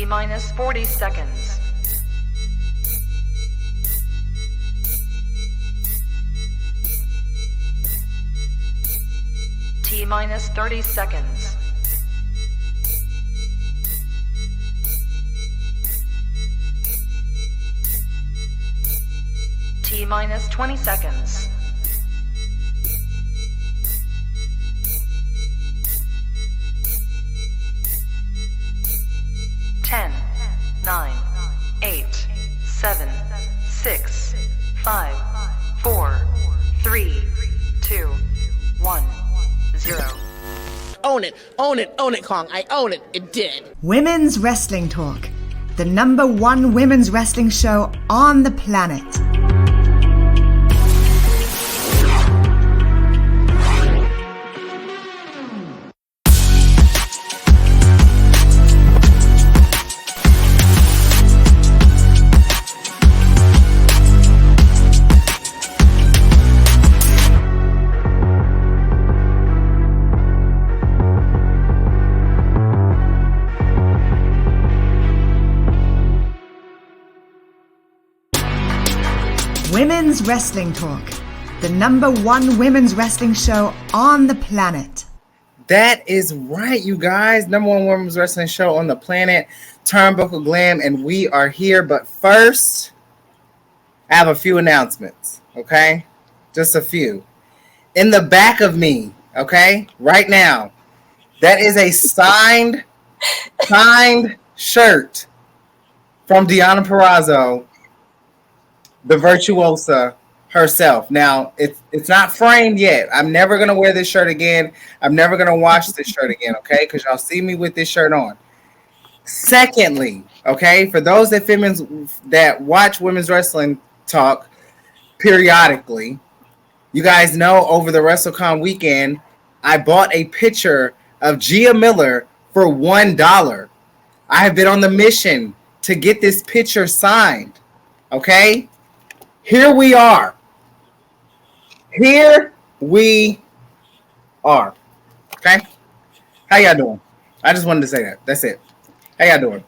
T-minus 40 seconds. T-minus 30 seconds. T-minus 20 seconds. 10, 9, 8, 7, 6, 5, 4, 3, 2, 1, 0. Own it, own it, own it, Kong. I own it. It did. Women's Wrestling Talk, the #1 women's wrestling show on the planet. Women's Wrestling Talk, the #1 women's wrestling show on the planet. That is right, you guys. #1 women's wrestling show on the planet, Turnbuckle Glam, and we are here. But first, I have a few announcements, okay? Just a few. In the back of me, okay, right now, that is a signed shirt from Deonna Purrazzo, the virtuosa herself. Now, it's not framed yet. I'm never going to wear this shirt again. I'm never going to wash this shirt again, okay? Because y'all see me with this shirt on. Secondly, okay, for those that watch Women's Wrestling Talk periodically, you guys know over the WrestleCon weekend, I bought a picture of Gia Miller for $1. I have been on the mission to get this picture signed, okay? Here we are. Here we are. Okay? How y'all doing? I just wanted to say that. That's it. How y'all doing?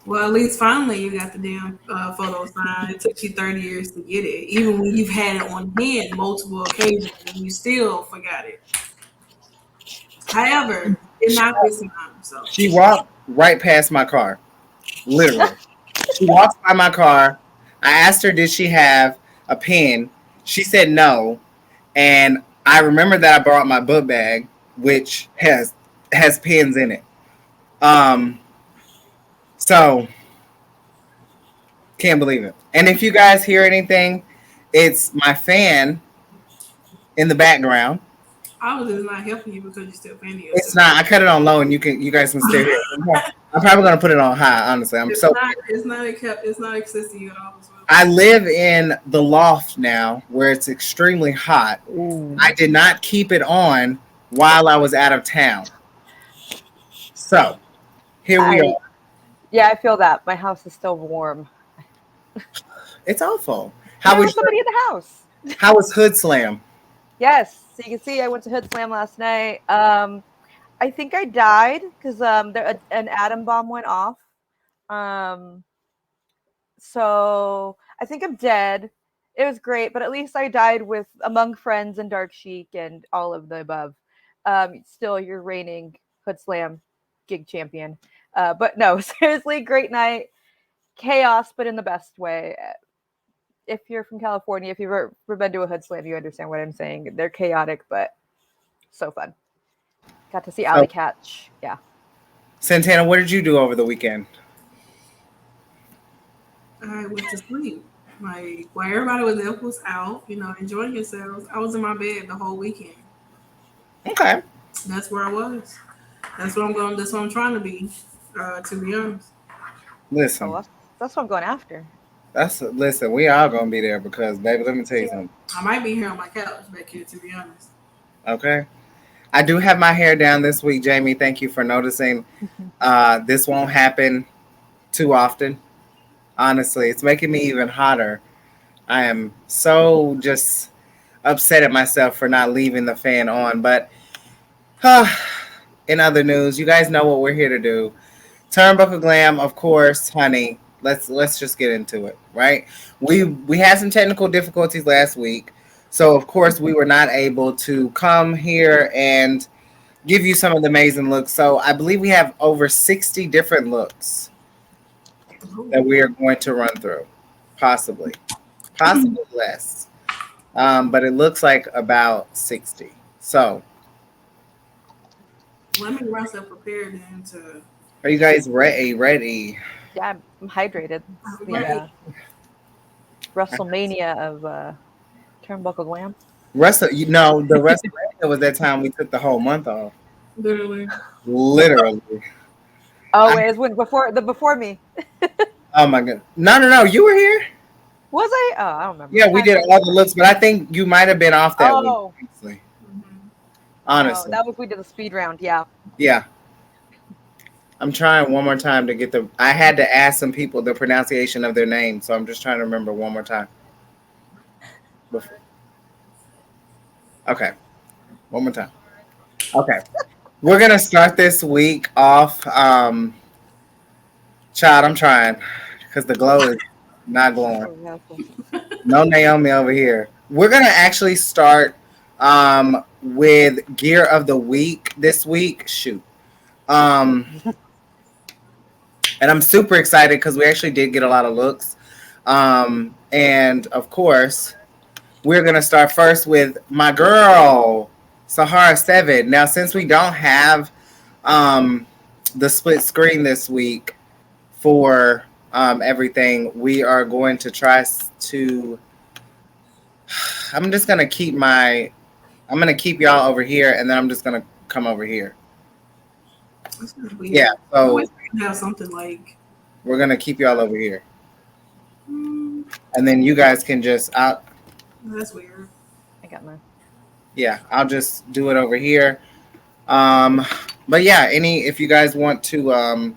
Well, at least finally you got the damn photo signed. It took you 30 years to get it. Even when you've had it on hand multiple occasions and you still forgot it. However, it's not this time. So She walked right past my car. Literally. She walked by my car. I asked her, did she have a pen? She said no. And I remember that I brought my book bag, which has pens in it. So can't believe it. And if you guys hear anything, it's my fan in the background. I was just not helping you because you're still fanning yourself. It's not. I cut it on low, and you guys can still hear it. I'm probably gonna put it on high. Honestly, It's not accessible you at all. I live in the loft now, where it's extremely hot. Ooh. I did not keep it on while I was out of town. So here we are. Yeah, I feel that. My house is still warm. It's awful. How was somebody in the house? How was Hood Slam? Yes, so you can see I went to Hood Slam last night. I think I died because an atom bomb went off. So I think I'm dead. It was great, but at least I died with among friends and Dark Sheik and all of the above. Still, you're reigning Hood Slam gig champion. But no, seriously, great night. Chaos, but in the best way. If you're from California, if you've ever been to a Hood Slam, you understand what I'm saying. They're chaotic, but so fun. Got to see Alley Catch. Yeah. Santana, what did you do over the weekend? I went to sleep. Like, while everybody was out, enjoying themselves, I was in my bed the whole weekend. Okay. That's where I was. That's what I'm trying to be, to be honest. Listen. Oh, that's what I'm going after. Listen, we are gonna be there because, baby, let me tell you something. I might be here on my couch back here, to be honest. Okay. I do have my hair down this week, Jamie. Thank you for noticing. This won't happen too often. Honestly, it's making me even hotter. I am so just upset at myself for not leaving the fan on. But in other news, you guys know what we're here to do. Turnbuckle Glam, of course, honey. Let's just get into it, right? We had some technical difficulties last week, so of course we were not able to come here and give you some of the amazing looks. So I believe we have over 60 different looks that we are going to run through, possibly less, but it looks like about 60. So Let me get myself prepared then to. are you guys ready? Yeah, I'm hydrated. It's the Right. WrestleMania of Turnbuckle Glam. The WrestleMania was that time we took the whole month off. Literally. Literally. Oh, it was when before me. Oh my god. No. You were here? Was I? Oh, I don't remember. Yeah, we did all the looks, but I think you might have been off that week, Oh. honestly. Mhm. Honestly. Oh, that was we did the speed round. Yeah. Yeah. I'm trying one more time to get I had to ask some people the pronunciation of their name, so I'm just trying to remember one more time. Okay. One more time. Okay. We're gonna start this week off. Child, I'm trying because the glow is not glowing. No Naomi over here. We're gonna actually start with gear of the week this week. Shoot. And I'm super excited because we actually did get a lot of looks. And of course, we're gonna start first with my girl, Sahara 7. Now, since we don't have the split screen this week for everything, we are going to try to. I'm just gonna keep y'all over here, and then I'm just gonna come over here. Yeah, so always have something like. we're gonna keep y'all over here, Mm, and then you guys can just. that's weird. I got mine. Yeah, I'll just do it over here. But yeah, if you guys want to,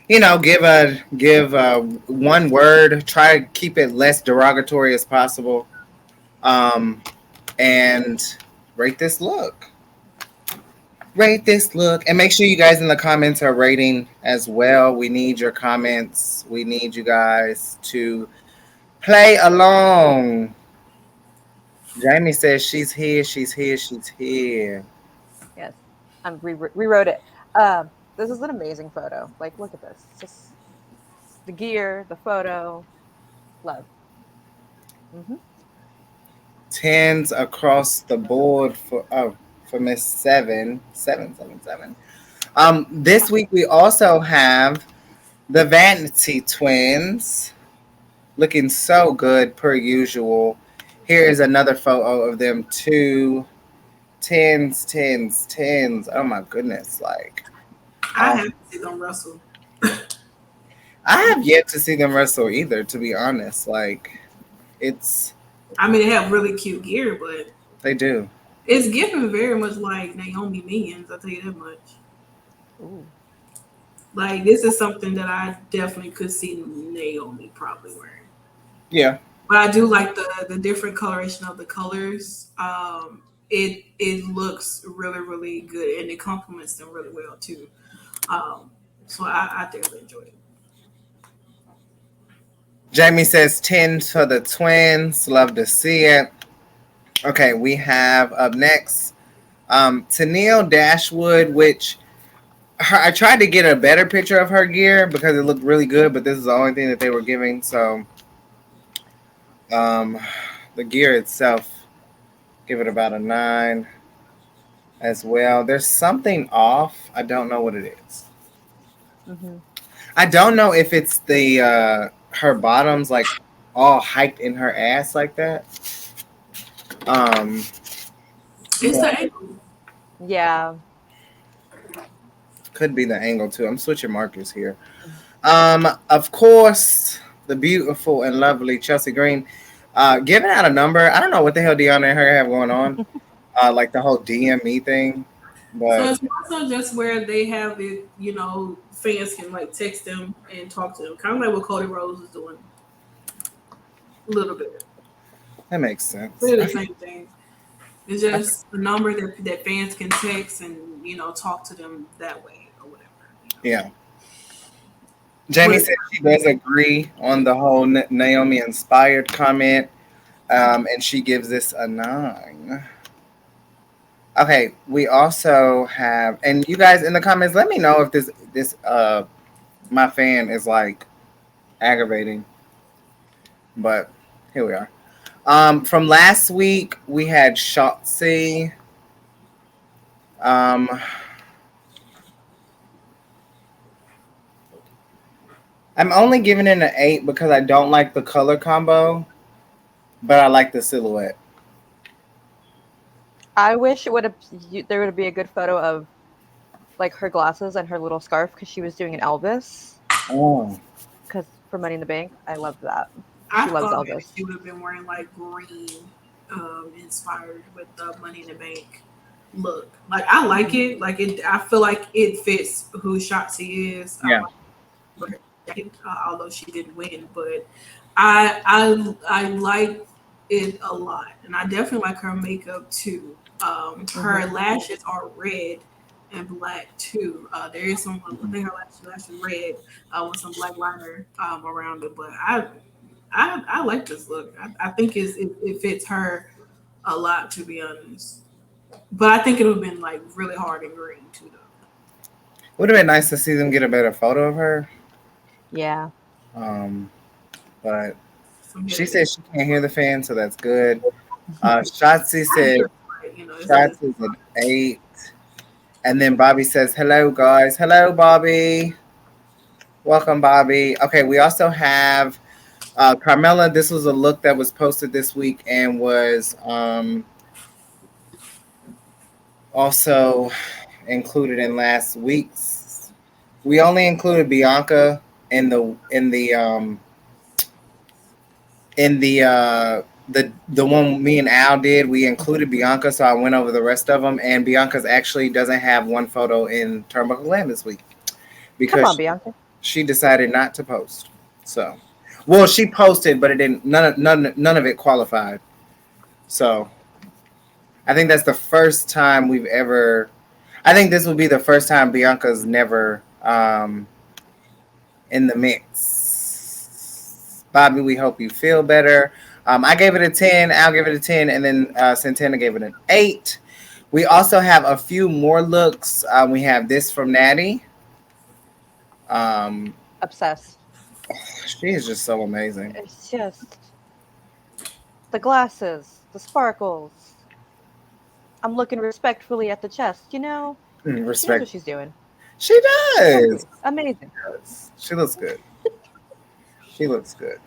give one word, try to keep it less derogatory as possible, and rate this look. And make sure you guys in the comments are rating as well. We need your comments. We need you guys to play along. Jamie says she's here. Yes, I rewrote it. This is an amazing photo. Like, look at this. Just the gear, the photo, love. Mm-hmm. 10s across the board for Miss 777. This week we also have the Vanity Twins looking so good per usual. Here is another photo of them too. 10s. Oh my goodness! Like I have to see them wrestle. I have yet to see them wrestle either. To be honest, like it's. I mean, they have really cute gear, but They do. it's giving very much like Naomi Minions. I'll tell you that much. Ooh. Like, this is something that I definitely could see Naomi probably wearing. Yeah. But I do like the different coloration of the colors. It looks really, really good, and it complements them really well too. So I definitely enjoy it. Jamie says 10 for the twins. Love to see it. Okay, we have up next Tennille Dashwood, which I tried to get a better picture of her gear because it looked really good, but this is the only thing that they were giving. So the gear itself, give it about a 9 as well. There's something off. I don't know what it is. Mm-hmm. I don't know if it's the her bottoms like all hiked in her ass like that. It's the angle. Yeah. Could be the angle too. I'm switching markers here. Of course, the beautiful and lovely Chelsea Green, giving out a number. I don't know what the hell Deanna and her have going on, like the whole DM thing. So But it's also just where they have it, fans can like text them and talk to them, kind of like what Cody Rhodes is doing. A little bit. that makes sense. They're the same thing. It's just a number that fans can text and talk to them that way or whatever. Yeah. Jamie But said she does agree on the whole Naomi inspired comment, and she gives this a 9. Okay, we also have, and you guys in the comments, let me know if this my fan is like aggravating, but here we are. From last week we had Shotzi. Um, I'm only giving it an 8 because I don't like the color combo, but I like the silhouette. I wish it would have there would be a good photo of like her glasses and her little scarf because she was doing an Elvis. Oh, Because for Money in the Bank, I love that. I She loves thought maybe Elvis. she would have been wearing like green, inspired with the Money in the Bank look. Like I like it. Like it. I feel like it fits who Shotzi is. yeah. Although she didn't win, but I like it a lot, and I definitely like her makeup too. Her lashes are red and black too. There is some, I think her lashes red with some black liner around it, but I like this look. I think it fits her a lot, to be honest. But I think it would have been like really hard in green too, though. Would have been nice to see them get a better photo of her. Yeah. But Some she good- said she can't hear the fan, so that's good. Shotzi said you know, Shotzi's an 8. And then Bobby says, hello, guys. Hello, Bobby. Welcome, Bobby. Okay, we also have Carmela. This was a look that was posted this week and was also included in last week's. We only included Bianca in the one me and Al did. We included Bianca, so I went over the rest of them. And Bianca's actually doesn't have one photo in Turnbuckle Glam this week Come because on, Bianca. she decided not to post. So, well, she posted, but it didn't. None of it qualified. So, I think that's the first time we've ever. I think this will be the first time Bianca's never in the mix. Bobby, we hope you feel better. I gave it a 10. I'll give it a 10, and then Santana gave it an 8. We also have a few more looks. We have this from Natty. Obsessed. She is just so amazing. It's just the glasses, the sparkles. I'm looking respectfully at the chest. She knows Respect. what she's doing. She does. Amazing. She looks good. She looks good.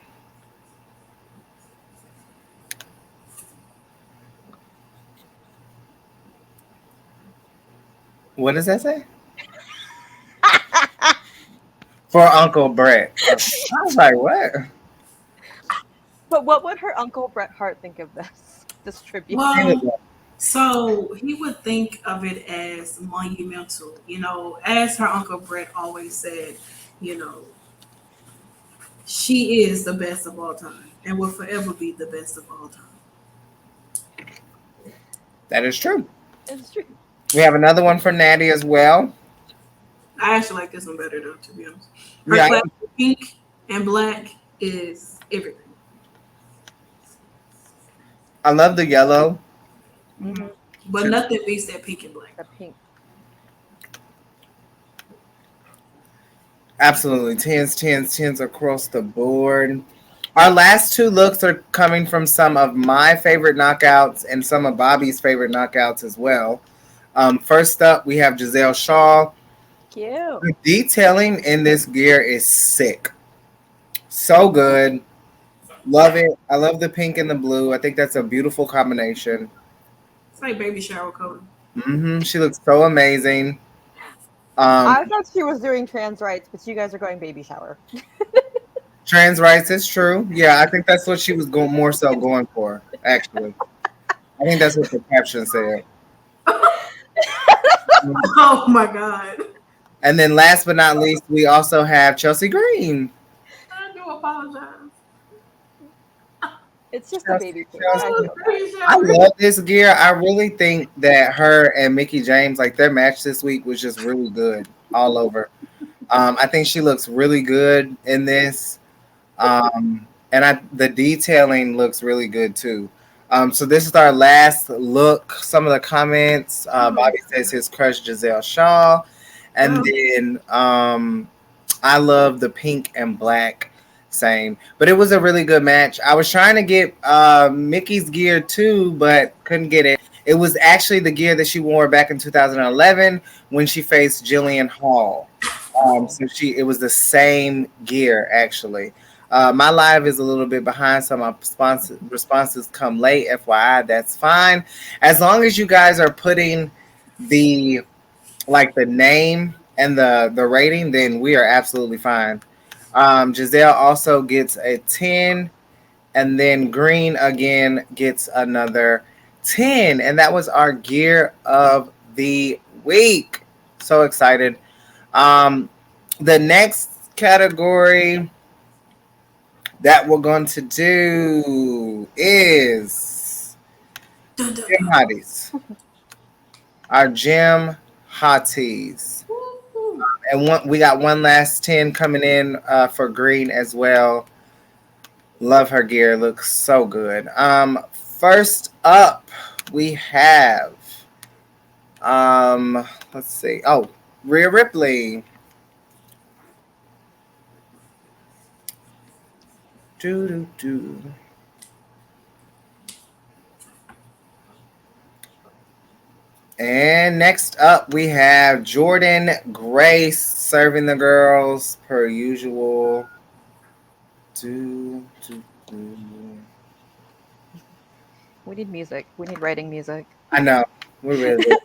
What does that say? For Uncle Brett. I was like, what? But what would her Uncle Bret Hart think of this tribute? Well, so he would think of it as monumental, as her Uncle Brett always said, she is the best of all time and will forever be the best of all time. That is true. It's true. We have another one for Natty as well. I actually like this one better though, to be honest. Her Yeah. classic pink and black is everything. I love the yellow. Mm-hmm. But nothing beats that pink and black. The pink. Absolutely. 10s across the board. Our last two looks are coming from some of my favorite knockouts and some of Bobby's favorite knockouts as well. First up, we have Giselle Shaw. Cute. The detailing in this gear is sick. So good. Love it. I love the pink and the blue. I think that's a beautiful combination. It's like baby shower color. She looks so amazing. I thought she was doing trans rights, but you guys are going baby shower. Trans rights is true. Yeah, I think that's what she was more so going for, actually. I think that's what the caption said. Oh my God. And then last but not least, we also have Chelsea Green. I do apologize. It's just a baby thing. I love this gear. I really think that her and Mickey James, like their match this week was just really good all over. I think she looks really good in this. And the detailing looks really good too. So this is our last look. Some of the comments. Bobby says his crush Giselle Shaw, and Oh. then I love the pink and black. Same, but it was a really good match. I was trying to get Mickey's gear too, but couldn't get it. It was actually the gear that she wore back in 2011 when she faced Jillian Hall. So it was the same gear actually. My live is a little bit behind, so my responses come late. FYI, that's fine. As long as you guys are putting the the name and the rating, then we are absolutely fine. Giselle also gets a 10, and then Green again gets another 10, and that was our gear of the week. So excited. The next category that we're going to do is Dun, dun. gym hotties. Our gym hotties. Woo-hoo. And we got one last 10 coming in for Green as well. Love her gear. Looks so good. First up, we have let's see. Oh, Rhea Ripley. Do do do. And next up, we have Jordan Grace serving the girls per usual. Do, do, do. We need music. We need writing music. I know. We really do.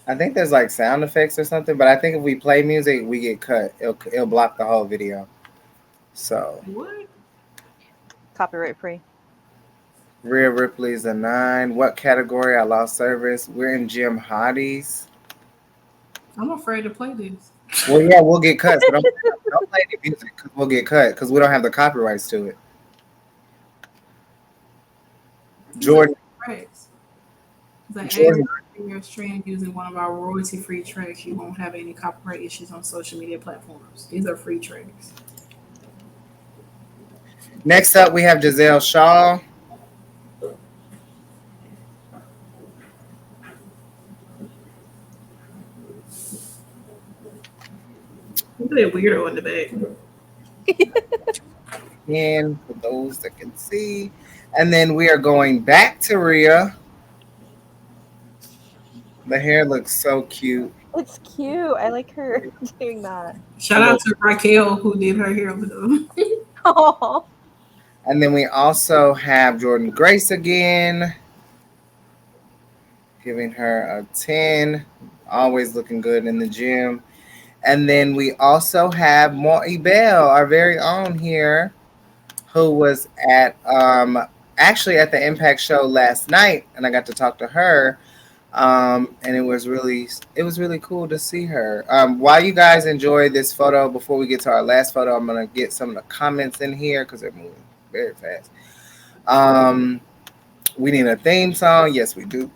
I think there's like sound effects or something, but I think if we play music, we get cut. It'll block the whole video. So, What? Copyright free. Rhea Ripley's a 9. What category? I lost service. We're in gym hotties. I'm afraid to play this. Well, yeah, we'll get cut. So don't play the music because we'll get cut because we don't have the copyrights to it. Jordan. Tracks. The Jordan. A stream using one of our royalty-free tracks, you won't have any copyright issues on social media platforms. These are free tracks. Next up, we have Giselle Shaw. Look at that weirdo in the back. And for those that can see. And then we are going back to Rhea. The hair looks so cute. It's cute. I like her doing that. Shout out to Raquel who did her hair over there. Oh. And then we also have Jordan Grace again. Giving her a 10. Always looking good in the gym. And then we also have Monty Bell, our very own here, who was at actually at the Impact show last night, and I got to talk to her. And it was really cool to see her. While you guys enjoy this photo, before we get to our last photo, I'm gonna get some of the comments in here because they're moving very fast. We need a theme song. Yes, we do.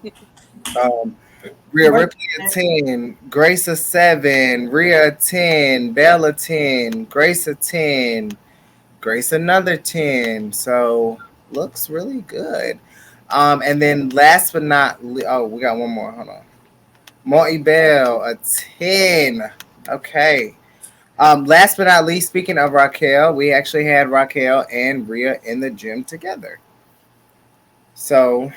Rhea Ripley a 10, Grace a 7, Rhea a 10, Belle a 10, Grace a 10, Grace another 10. So looks really good. And then last but not least, oh, we got one more. Hold on. Monty Bell a 10. Okay. Last but not least, speaking of Raquel, we actually had Raquel and Rhea in the gym together. So,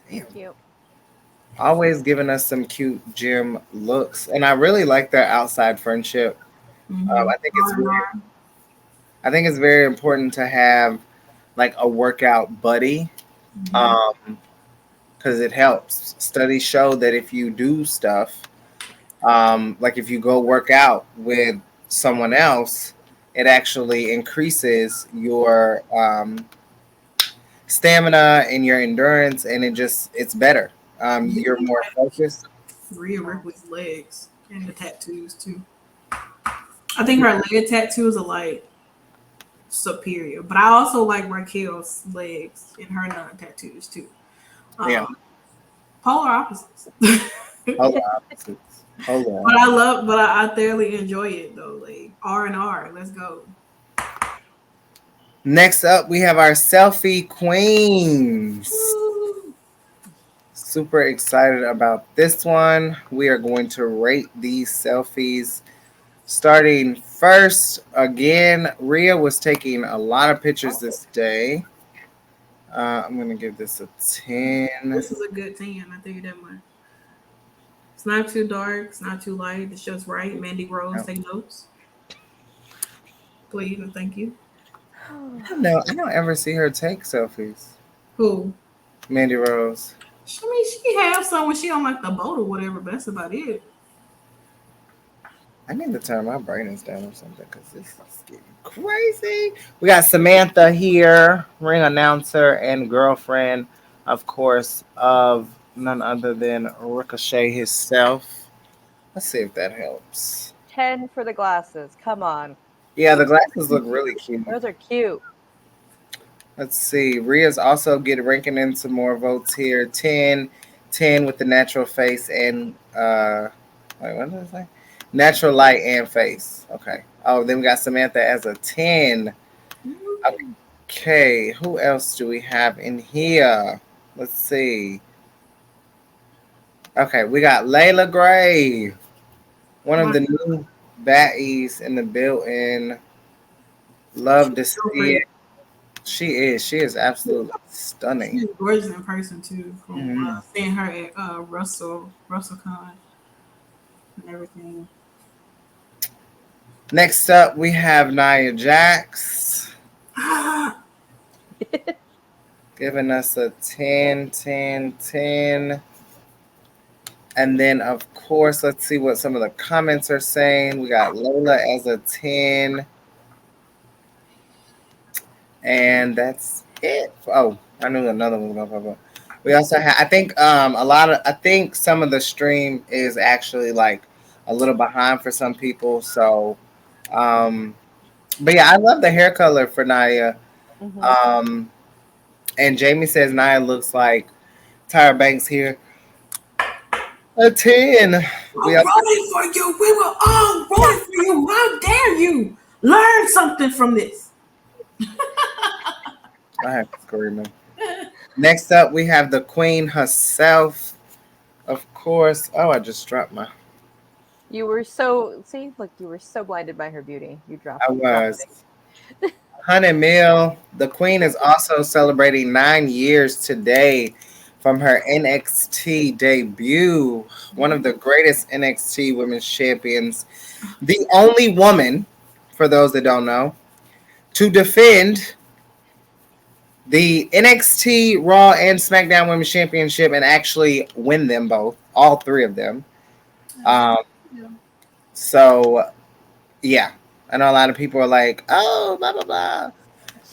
damn. Cute. Always giving us some cute gym looks, and I really like their outside friendship. I think it's very important to have like a workout buddy, because it helps. Studies show that if you do stuff, like if you go work out with someone else, it actually increases your stamina and your endurance, and it's better. You're more focused. Rhea Ripley's legs and the tattoos too. I think her leg tattoos are like superior, but I also like Raquel's legs and her non-tattoos too. Yeah. Polar opposites. Polar opposites. Hold on. But I thoroughly enjoy it though. Like R&R, let's go. Next up, we have our Selfie Queens. Super excited about this one. We are going to rate these selfies. Starting first, again, Rhea was taking a lot of pictures this day. I'm going to give this a 10. This is a good 10, I tell you that much. It's not too dark, it's not too light, it's just right. Mandy Rose, take notes. Please and thank you. I don't ever see her take selfies. Who? Mandy Rose. I mean, she has some when she on like the boat or whatever, but that's about it. I need to turn my brightness down or something because this is getting crazy. We got Samantha here, ring announcer and girlfriend, of course, of none other than Ricochet himself. Let's see if that helps. 10 for the glasses. Come on. Yeah, the glasses look really cute. Those are cute. Let's see. Rhea's also ranking in some more votes here. 10 with the natural face and wait, what did I say? Natural light and face. Okay. Oh, then we got Samantha as a 10. Okay. Who else do we have in here? Let's see. Okay, we got Layla Gray, one of the new baddies in the building. Love to see it. She is absolutely stunning. She's gorgeous in person too. From seeing her at WrestleCon and everything. Next up, we have Nia Jax. Giving us a 10, 10, 10. And then, of course, let's see what some of the comments are saying. We got Lola as a 10. And that's it. Oh, I knew another one was going to pop up. We also have, I think some of the stream is actually like a little behind for some people. So, but yeah, I love the hair color for Nia. Mm-hmm. And Jamie says Nia looks like Tyra Banks here. A 10. I'm rooting for you. We were all rooting for you. How dare you learn something from this? I have to scream. Next up, we have the queen herself. Of course. Oh, I just dropped my. You were so blinded by her beauty. You dropped. I was. Honey Mill, the queen is also celebrating 9 years today from her NXT debut. One of the greatest NXT women's champions. The only woman, for those that don't know, to defend the NXT Raw and SmackDown Women's Championship and actually win them both, all three of them. So, yeah. I know a lot of people are like, oh, blah, blah, blah.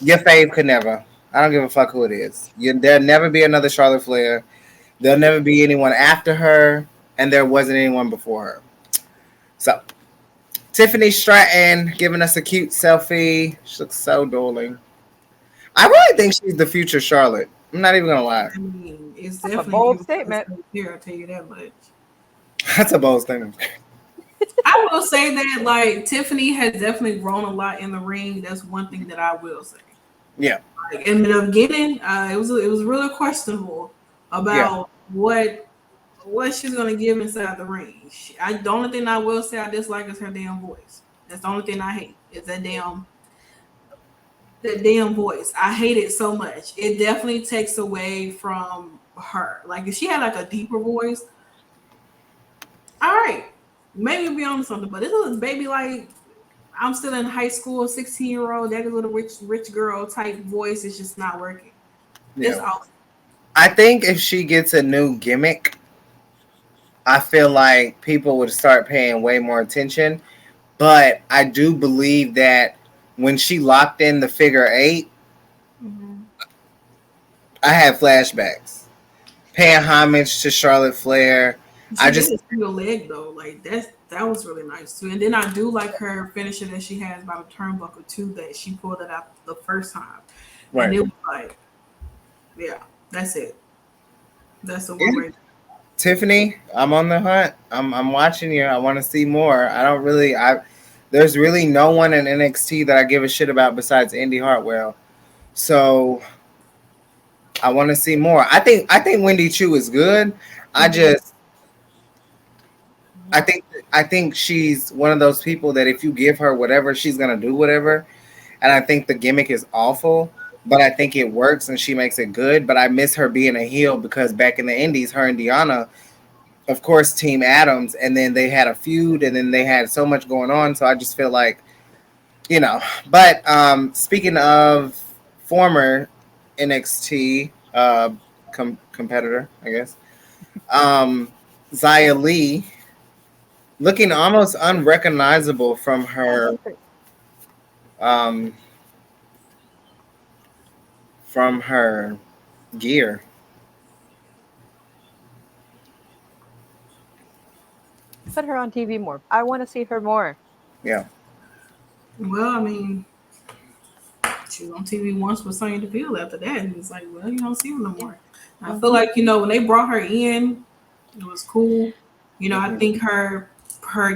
Your fave could never. I don't give a fuck who it is. There'll never be another Charlotte Flair. There'll never be anyone after her, and there wasn't anyone before her. So, Tiffany Stratton giving us a cute selfie. She looks so darling. I really think she's the future Charlotte. I'm not even gonna lie. I mean, it's That's definitely a bold statement. Here, I'll tell you that much. That's a bold statement. I will say that like Tiffany has definitely grown a lot in the ring. That's one thing that I will say. Yeah. Like, in the beginning, it was really questionable about what she's gonna give inside the ring. The only thing I will say I dislike is her damn voice. That's the only thing I hate is that damn voice. I hate it so much. It definitely takes away from her. Like if she had like a deeper voice, all right, maybe we'll be on something. But this is baby like I'm still in high school, 16-year-old, that little rich girl type voice is just not working. Yeah. It's awesome. I think if she gets a new gimmick, I feel like people would start paying way more attention. But I do believe that when she locked in the figure 8, I had flashbacks. Paying homage to Charlotte Flair. She did a single leg though, like that was really nice too. And then I do like her finisher that she has by the turnbuckle too. That she pulled it out the first time, and it was like, yeah, that's it. That's the one. Tiffany, I'm on the hunt. I'm watching you. I want to see more. I don't really. There's really no one in NXT that I give a shit about besides Indy Hartwell. So I want to see more. I think Wendy Chu is good. I just I think she's one of those people that if you give her whatever, she's gonna do whatever. And I think the gimmick is awful, but I think it works and she makes it good. But I miss her being a heel because back in the Indies, her and Deanna, of course, Team Adams, and then they had a feud, and then they had so much going on. So I just feel like, you know. But speaking of former NXT competitor, I guess, Xia Li, looking almost unrecognizable um, from her gear. Put her on TV more. I want to see her more. Yeah. Well, I mean, she was on TV once with Sonya Deville. After that, and it's like, well, you don't see her no more. I feel like, you know, when they brought her in, it was cool. You know, I think her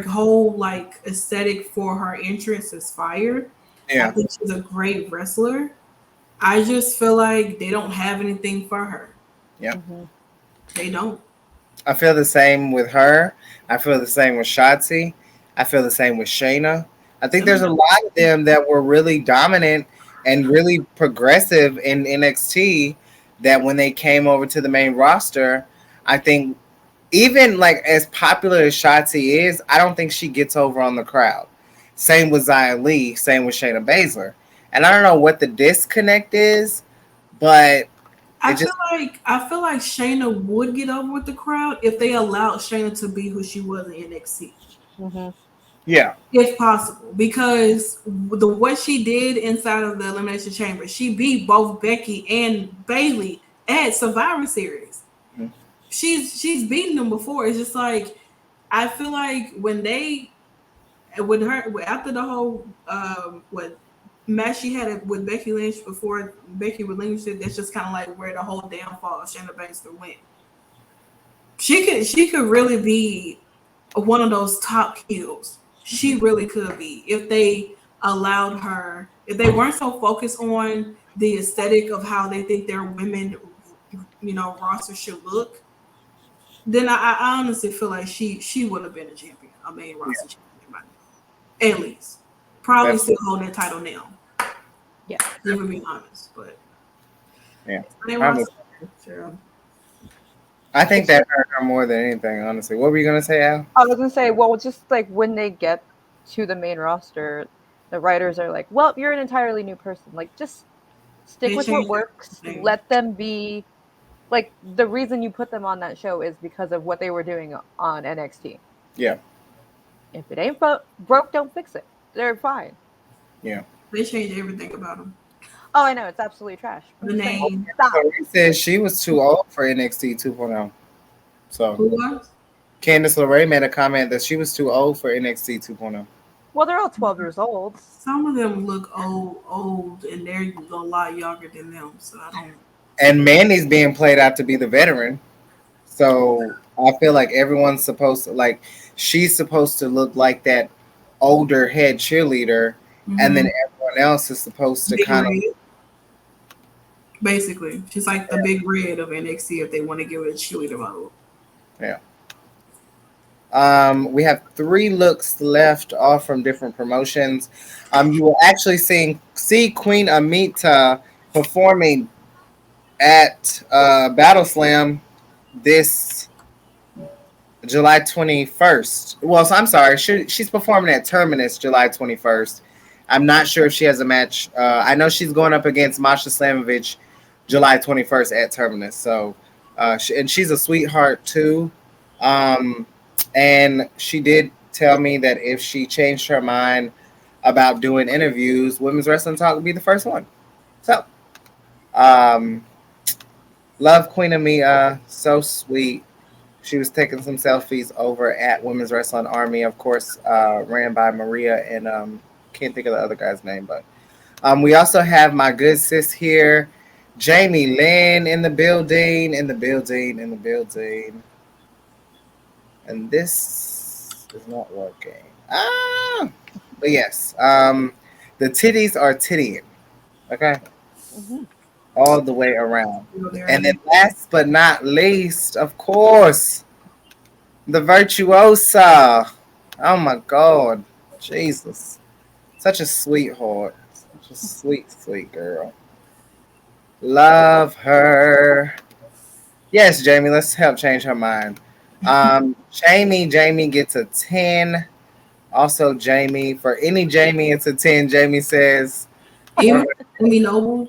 whole like aesthetic for her entrance is fire. I Yeah. think she's a great wrestler. I just feel like they don't have anything for her. Yeah. They don't. I feel the same with her. I feel the same with Shotzi. I feel the same with Shayna. I think there's a lot of them that were really dominant and really progressive in NXT that when they came over to the main roster, I think even like as popular as Shotzi is, I don't think she gets over on the crowd. Same with Xia Li, same with Shayna Baszler. And I don't know what the disconnect is, but I feel like Shayna would get over with the crowd if they allowed Shayna to be who she was in NXT. yeah. If possible, because what she did inside of the Elimination Chamber, she beat both Becky and Bayley at Survivor Series. Mhm. She's beaten them before. It's just like I feel like when her after the whole what match she had with Becky Lynch before Becky relinquished it, that's just kind of like where the whole downfall of Shayna Baszler went. She could really be one of those top heels. She really could be if they allowed her, if they weren't so focused on the aesthetic of how they think their women, you know, roster should look. Then I honestly feel like she would have been a champion, a main roster champion by now. At least. Probably still holding that title now. Yeah. To be honest. But Yeah. main roster, sure. I think that hurt her more than anything, honestly. What were you gonna say, Al? I was gonna say, well, just like when they get to the main roster, the writers are like, well, you're an entirely new person. Like, just stick They with what changed works. everything. Let them be. Like, the reason you put them on that show is because of what they were doing on NXT. Yeah. If it ain't broke, don't fix it. They're fine. Yeah. They changed everything about them. Oh, I know, it's absolutely trash. I'm The just saying, name. stop. So he said she was too old for NXT 2.0. So Who was? Candice LeRae made a comment that she was too old for NXT 2.0. Well, they're all 12 years old. Some of them look old, and they're a lot younger than them. So I don't. And Mandy's being played out to be the veteran. So I feel like everyone's supposed to, like, she's supposed to look like that older head cheerleader, and then everyone else is supposed to Big kind of. Red. Basically, she's like the big red of NXT if they want to give it a cheerleader model. Yeah. We have 3 looks left, all from different promotions. You will actually see Queen Amita performing at Battle Slam this July 21st. Well, so I'm sorry, she's performing at Terminus July 21st. I'm not sure if she has a match. I know she's going up against Masha Slamovich July 21st at Terminus. So, and she's a sweetheart too. And she did tell me that if she changed her mind about doing interviews, Women's Wrestling Talk would be the first one. So, love Queen Amia, so sweet. She was taking some selfies over at Women's Wrestling Army, of course, ran by Maria and can't think of the other guy's name, but we also have my good sis here, Jamie Lynn in the building. And this is not working. But yes, the titties are tittying. Okay, Hmm. all the way around. You know, And then last but not least, of course, the virtuosa. Oh my God, Jesus, such a sweetheart, such a sweet, sweet girl. Love her. Yes, Jamie, let's help change her mind. Jamie gets a 10. Also, Jamie, for any Jamie, it's a 10. Jamie says, even Amy Noble.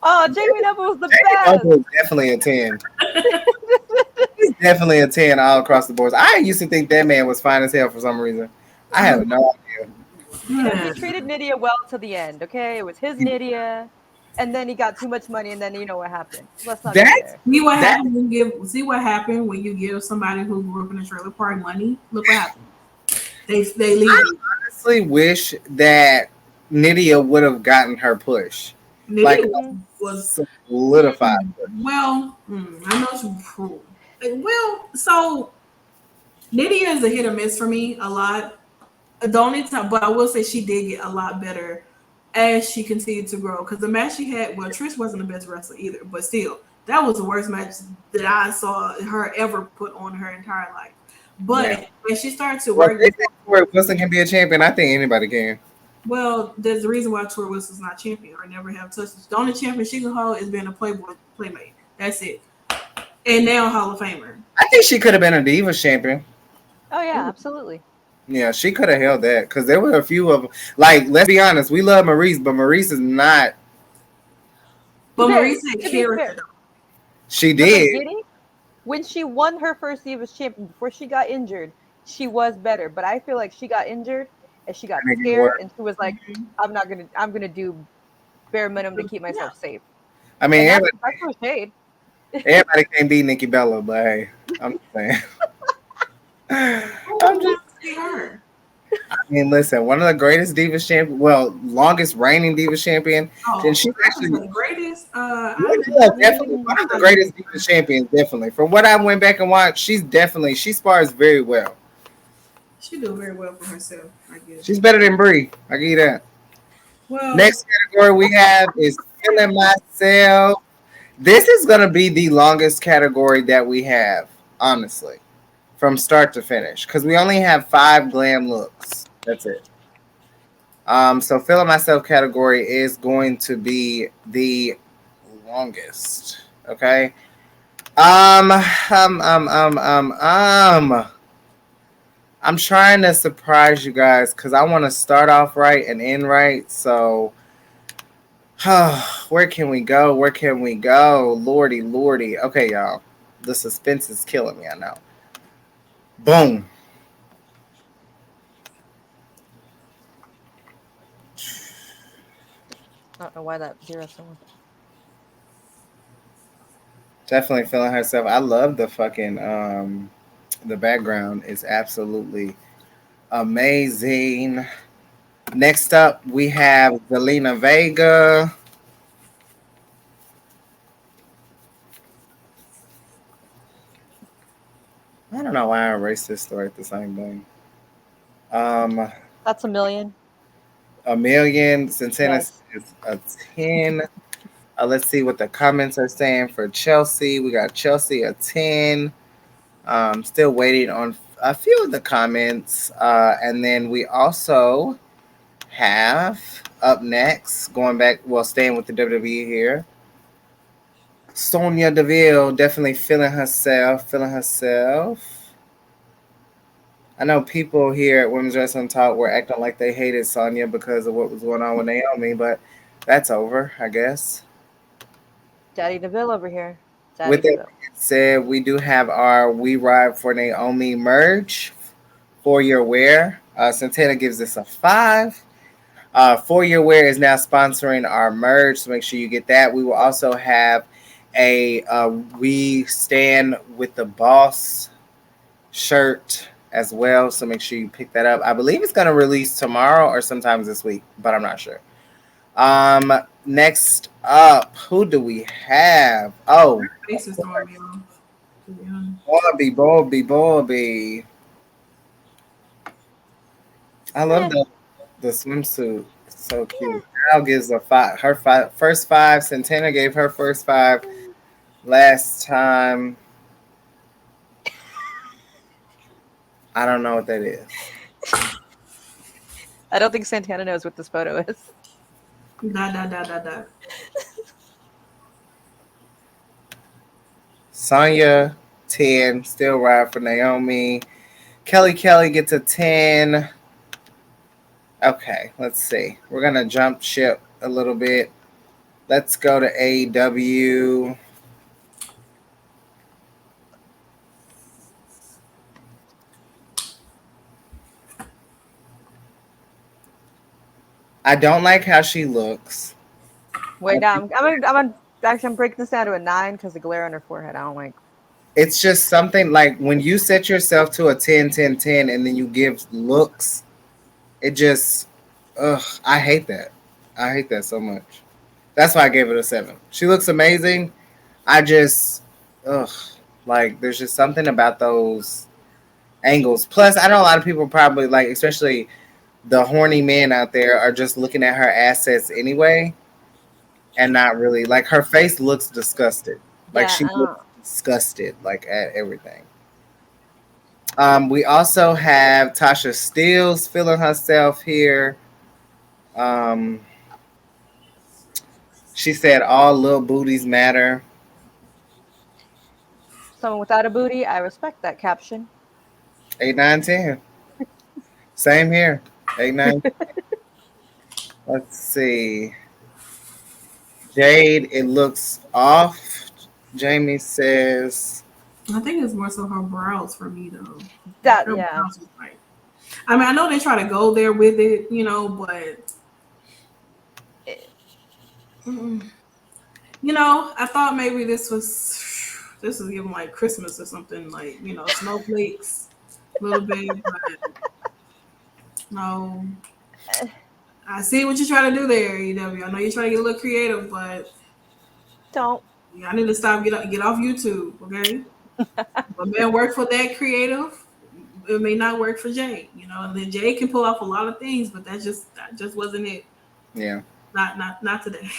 Oh, Jamie Noble was the Jamie best. Noble is definitely a 10. He's definitely a 10 all across the board. I used to think that man was fine as hell for some reason. I have no idea. He treated Nydia well to the end. Okay, it was his Nydia, and then he got too much money, and then you know what happened. Let's not go That's there. that See what happened when you give somebody who grew up in a trailer park money. Look what happened. They leave you. honestly wish that Nydia would have gotten her push. Like Maybe was solidified push. well. I know it's cruel. Well, so Nydia is a hit or miss for me a lot. The only time, but I will say she did get a lot better as she continued to grow. Because the match she had, well, Trish wasn't the best wrestler either, but still, that was the worst match that I saw her ever put on her entire life. But Yeah. when she started to Well, work, they think Tori Wilson can be a champion. I think anybody can. well, there's the reason why Tori Wilson's not champion or never have touched. The only champion she can hold is being a Playboy playmate. That's it. And now Hall of Famer. I think she could have been a Divas champion. Oh yeah, absolutely. Yeah, she could have held that because there were a few of them. Like, let's be honest, we love Maurice, but Maurice is not. But Okay, Maurice had to be character. fair, Though. She the did. beginning, when she won her first Divas champion before she got injured, she was better. But I feel like she got injured and she got Make it scared, work. and she was like, I'm gonna do bare minimum to keep myself safe." I mean, And everybody, that's no shade. everybody can't beat Nikki Bella, but hey, I'm just saying. Who I'm just. wants to see her? I mean, listen, one of the greatest Divas champion, well, longest reigning Divas champion, and she's actually the greatest. yeah, definitely one of the greatest Divas champions. Definitely, from what I went back and watched, she spars very well. She do very well for herself, I guess. She's better than Brie. I give you that. Well, Next category we have is feeling myself. This is gonna be the longest category that we have, honestly, from start to finish, because we only have 5 glam looks. That's it. So feeling myself category is going to be the longest. Okay. Um, um, um, um, um, um. I'm trying to surprise you guys because I want to start off right and end right. So, where can we go? Where can we go? Lordy, lordy. Okay, y'all. The suspense is killing me. I know. Boom. I don't know why that zero someone. Definitely feeling herself. I love the fucking the background is absolutely amazing. Next up, we have Zelina Vega. I don't know why I erased this to write the same thing. That's a million. A million. Santana Yes. is a 10. Let's see what the comments are saying for Chelsea. We got Chelsea a 10. Still waiting on a few of the comments. And then we also have up next, going back, well, staying with the WWE here. Sonya Deville definitely feeling herself, feeling herself. I know people here at Women's Wrestling Talk were acting like they hated Sonya because of what was going on with Naomi, but that's over, I guess. Daddy DeVille over here. Daddy With that DeVille. being said, we do have our We Ride for Naomi merge for your wear. Santana gives this a 5. For Your Wear is now sponsoring our merge, so make sure you get that. We will also have a We Stand with the Boss shirt as well, so make sure you pick that up. I believe it's going to release tomorrow or sometimes this week, but I'm not sure. Next up, who do we have? Oh, face is throwing me off. Yeah. Bobby. I love the swimsuit. It's so cute. Al gives a five. First five. Santana gave her first five last time. I don't know what that is. I don't think Santana knows what this photo is. Da. Sonya 10. Still ride for Naomi. Kelly gets a 10. Okay, let's see. We're gonna jump ship a little bit. Let's go to AEW. I don't like how she looks. Wait, now I'm breaking this down to a 9 because the glare on her forehead. I don't like. It's just something like when you set yourself to a 10, 10, 10, and then you give looks, it just, I hate that. I hate that so much. That's why I gave it a 7. She looks amazing. I just, like there's just something about those angles. Plus, I know a lot of people probably like, especially the horny men out there, are just looking at her assets anyway, and not really like her face looks disgusted. Like Yeah, she I don't- looks disgusted, like at everything. We also have Tasha Steeles feeling herself here. She said all little booties matter. Someone without a booty. I respect that caption. 8, 9, 10. Same here. 8, 9. Let's see. Jade, it looks off. Jamie says, I think it's more so her brows for me though. That Her yeah. brows is like, I mean, I know they try to go there with it, but I thought maybe this was giving like Christmas or something, like snowflakes a little bit, but no. I see what you're trying to do there, EW. I know you're trying to get a little creative, but Don't. I need to stop get off YouTube, okay? But man, work for that creative. It may not work for Jay, and then Jay can pull off a lot of things, but that just wasn't it. yeah, Not today.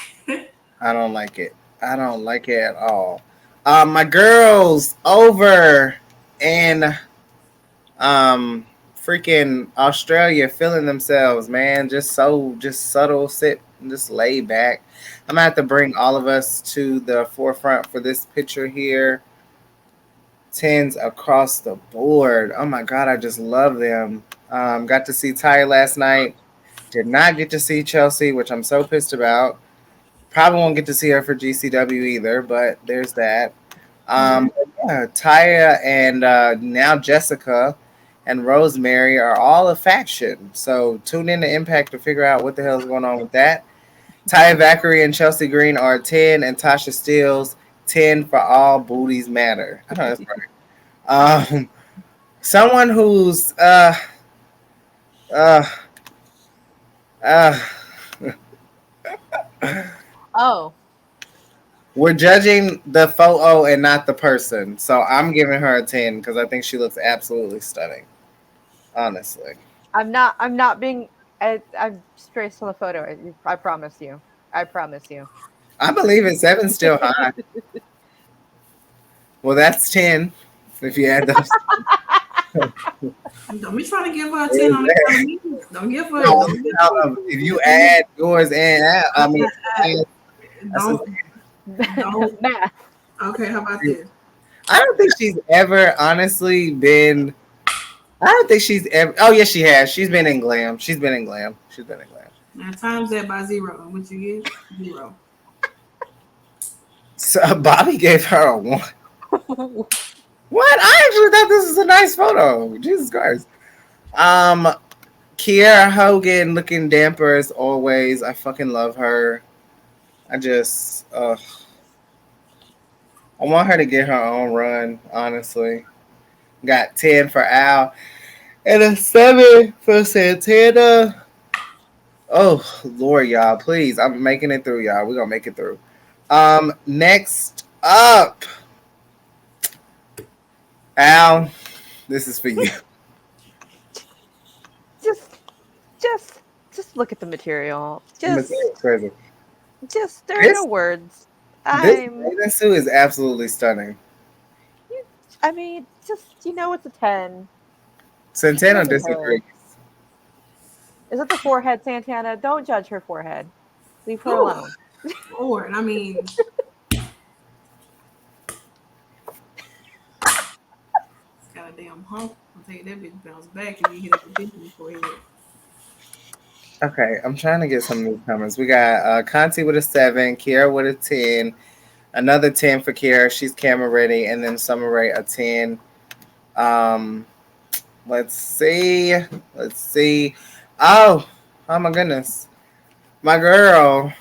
I don't like it. I don't like it at all. My girls over in freaking Australia feeling themselves, man. Just subtle, sit and just lay back. I'm gonna have to bring all of us to the forefront for this picture here. 10s across the board. Oh my god, I just love them. Got to see Ty last night. Did not get to see Chelsea, which I'm so pissed about. Probably won't get to see her for GCW either, but there's that. Yeah, Taya and now Jessica and Rosemary are all a faction. So tune in to Impact to figure out what the hell is going on with that. Taya Valkyrie and Chelsea Green are 10, and Tasha Steeles 10 for all booties matter. I know that's right. Someone who's Oh, we're judging the photo and not the person. So I'm giving her a 10 because I think she looks absolutely stunning. Honestly. I'm not being. I'm straight on the photo. I promise you. I promise you. I believe it. 7's still high. Well, that's 10 if you add those. Don't be trying to give her a 10 on the Don't give her. If you add yours and out, I mean, Don't. Math. Okay, how about this? I don't think she's ever honestly been. I don't think she's ever. Oh, yes, she has. She's been in Glam. Now times that by 0. What you get? 0. So Bobby gave her a 1. What? I actually thought this was a nice photo. Jesus Christ. Kiera Hogan looking damper as always. I fucking love her. I just, I want her to get her own run, honestly. Got 10 for Al and a 7 for Santana. Oh, Lord, y'all. Please. I'm making it through, y'all. We're going to make it through. Next up, Al, this is for you. Just, just, just look at the material. The material's crazy. There are no This words. this I'm. bathing suit is absolutely stunning. I mean, it's a 10. Santana Look at her. disagrees. Is it the forehead, Santana? Don't judge her forehead. Leave her Ooh, alone. Lord, I mean, it's got a damn hump. I'll tell you that bitch bounce back if you hit it with this before you hit. Okay, I'm trying to get some new comments. We got Conti with a 7, Kiara with a 10, another 10 for Kiara. She's camera ready, and then Summer Rae a 10. Um, let's see. Let's see. Oh my goodness. My girl.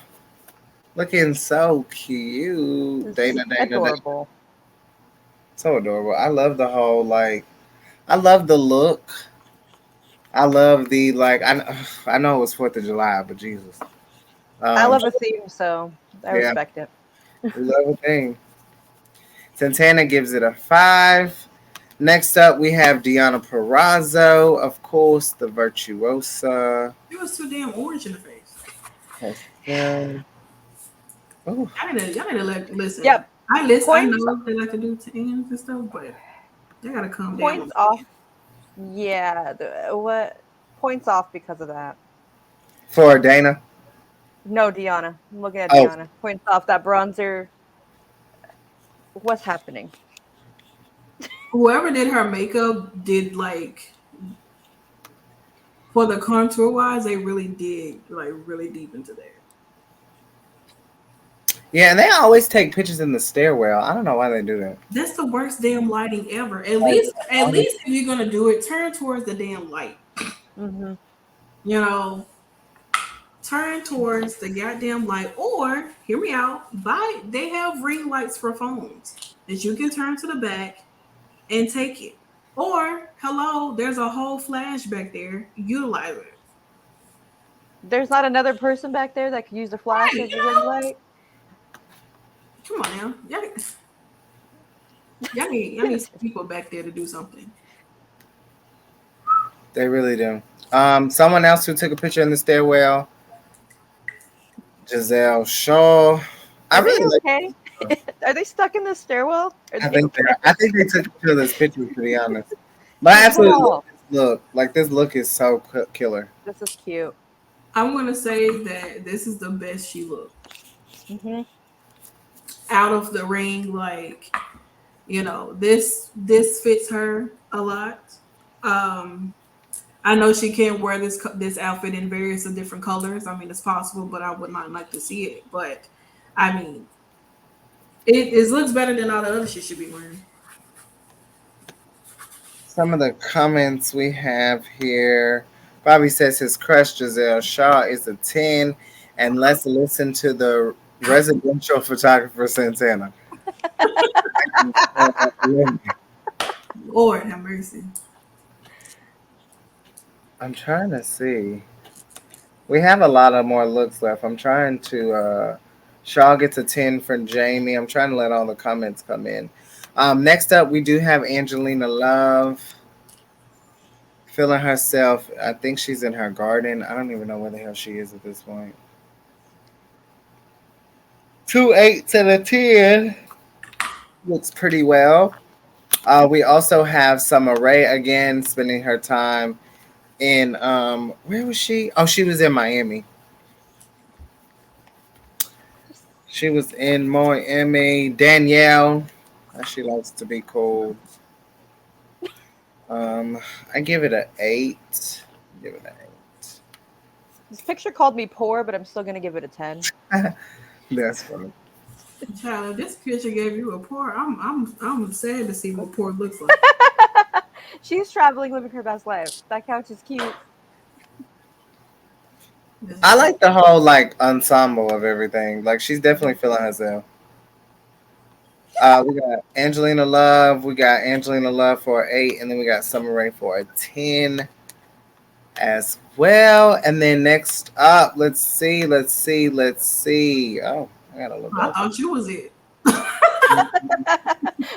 Looking so cute. It's Dana. adorable. So adorable. I love the whole I love the look. I love the I know it was 4th of July, but Jesus. I Um love a theme, so I yeah, respect it. we love a thing. Santana gives it a 5. Next up we have Deanna Perrazzo, of course, the virtuosa. It was too damn orange in the face. Pastel. Oh, Y'all need to listen. Yep. I Points know they like to do tans and stuff, but they gotta calm down. points off. Yeah. What points off because of that? for Dana. No, Deanna. I'm looking at Oh, Deanna. Points off that bronzer. What's happening? Whoever did her makeup did like for the contour wise, they really did like really deep into there. yeah, and they always take pictures in the stairwell. I don't know why they do that. That's the worst damn lighting ever. Like, At least if you're gonna do it, turn towards the damn light. Mm-hmm. You know, turn towards the goddamn light, or hear me out. They have ring lights for phones that you can turn to the back and take it. Or hello, there's a whole flash back there. Utilize it. There's not another person back there that could use the flash Right, as you a ring know? light. Come on now. Y'all need some people back there to do something. they really do. Someone else who took a picture in the stairwell, Giselle Shaw. I Are they really like. okay? Are they stuck in the stairwell? Are I they think okay? I think they took each other's pictures, to be honest. But I absolutely Oh, love this look. Like this look is so killer. this is cute. I'm gonna say that this is the best she looked Mm-hmm. out of the ring. Like, you know, this fits her a lot. Um, I know she can wear this outfit in various of different colors. I mean, it's possible, but I would not like to see it. But I mean, it looks better than all the other shit she be wearing. Some of the comments we have here. Bobby says his crush Giselle Shaw is a 10, and let's listen to the residential photographer Santana. Lord have mercy. I'm trying to see. We have a lot of more looks left. I'm trying to. Shaw gets a 10 for Jamie. I'm trying to let all the comments come in. Next up, we do have Angelina Love feeling herself. I think she's in her garden. I don't even know where the hell she is at this point. 2 8 and a 10 looks pretty well. We also have Summer Rae again spending her time in where was she? Oh, she was in Miami. She was in Miami. Danielle, she likes to be cold. I give it an 8. Give it an This picture called me poor, but I'm still gonna give it a 10. 8. That's funny. Child, if this picture gave you a pour, I'm sad to see what poor looks like. She's traveling, living her best life. That couch is cute. I like the whole ensemble of everything. Like she's definitely feeling herself. We got Angelina Love. We got Angelina Love for an 8, and then we got Summer Rae for a 10 as well. And then next up, let's see. Oh, I gotta look I up. thought you was it. Are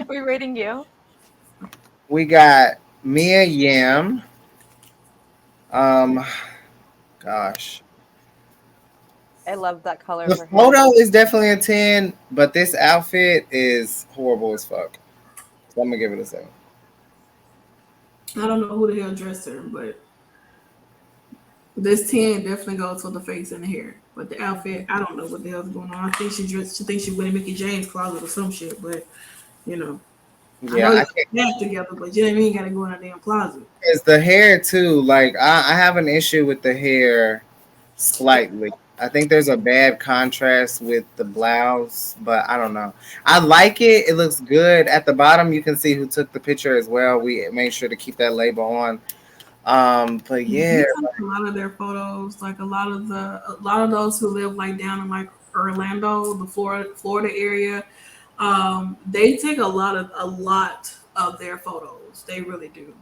we rating you? We got Mia Yim. Um, gosh, I love that color the for hair. photo is definitely a 10, but this outfit is horrible as fuck. So I'm gonna give it a 7. I don't know who the hell dressed her, but this 10 definitely goes for the face and the hair. But the outfit, I don't know what the hell's going on. I think she dressed. She thinks she went in Mickey James' closet or some shit. But you know, I Yeah, know you I can't. got together, but you know what I mean. Got to go in a damn closet. It's the hair too. Like I have an issue with the hair slightly. I think there's a bad contrast with the blouse, but I don't know. I like it. It looks good. At the bottom, you can see who took the picture as well. We made sure to keep that label on. But yeah, You take a lot of their photos, like a lot of those who live like down in like Orlando, the Florida area. They take a lot of their photos. They really do.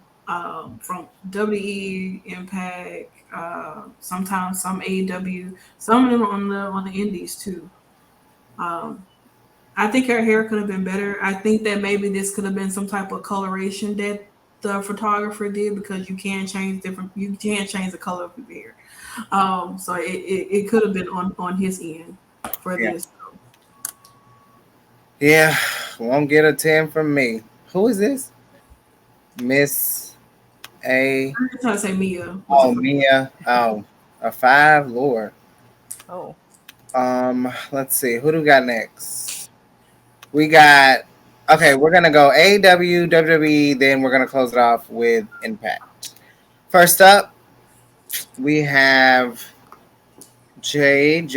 From WE Impact, sometimes some AEW, some of them on the Indies too. Um, I think her hair could have been better. I think that maybe this could have been some type of coloration that the photographer did because you can change the color of your hair. So it could have been on his end for yeah, this. yeah. Won't get a 10 from me. Who is this? Miss A. I'm trying to say Mia was a Oh, Mia. Oh, a 5. Lord. Oh, Let's see. Who do we got next? We got. Okay, we're gonna go AEW, WWE. Then we're gonna close it off with Impact. First up, we have Jade.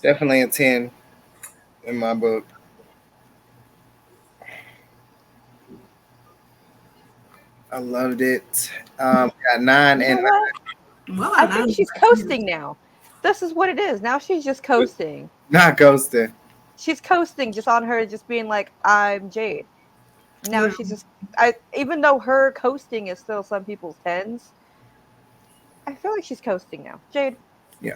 Definitely a 10 in my book. I loved it. Got 9 you know and what? well, I think she's coasting now. This is what it is. Now she's just coasting. not ghosted. She's coasting just on her, just being like, "I'm Jade." Now she's just. Even though her coasting is still some people's tens, I feel like she's coasting now. Jade, Yeah.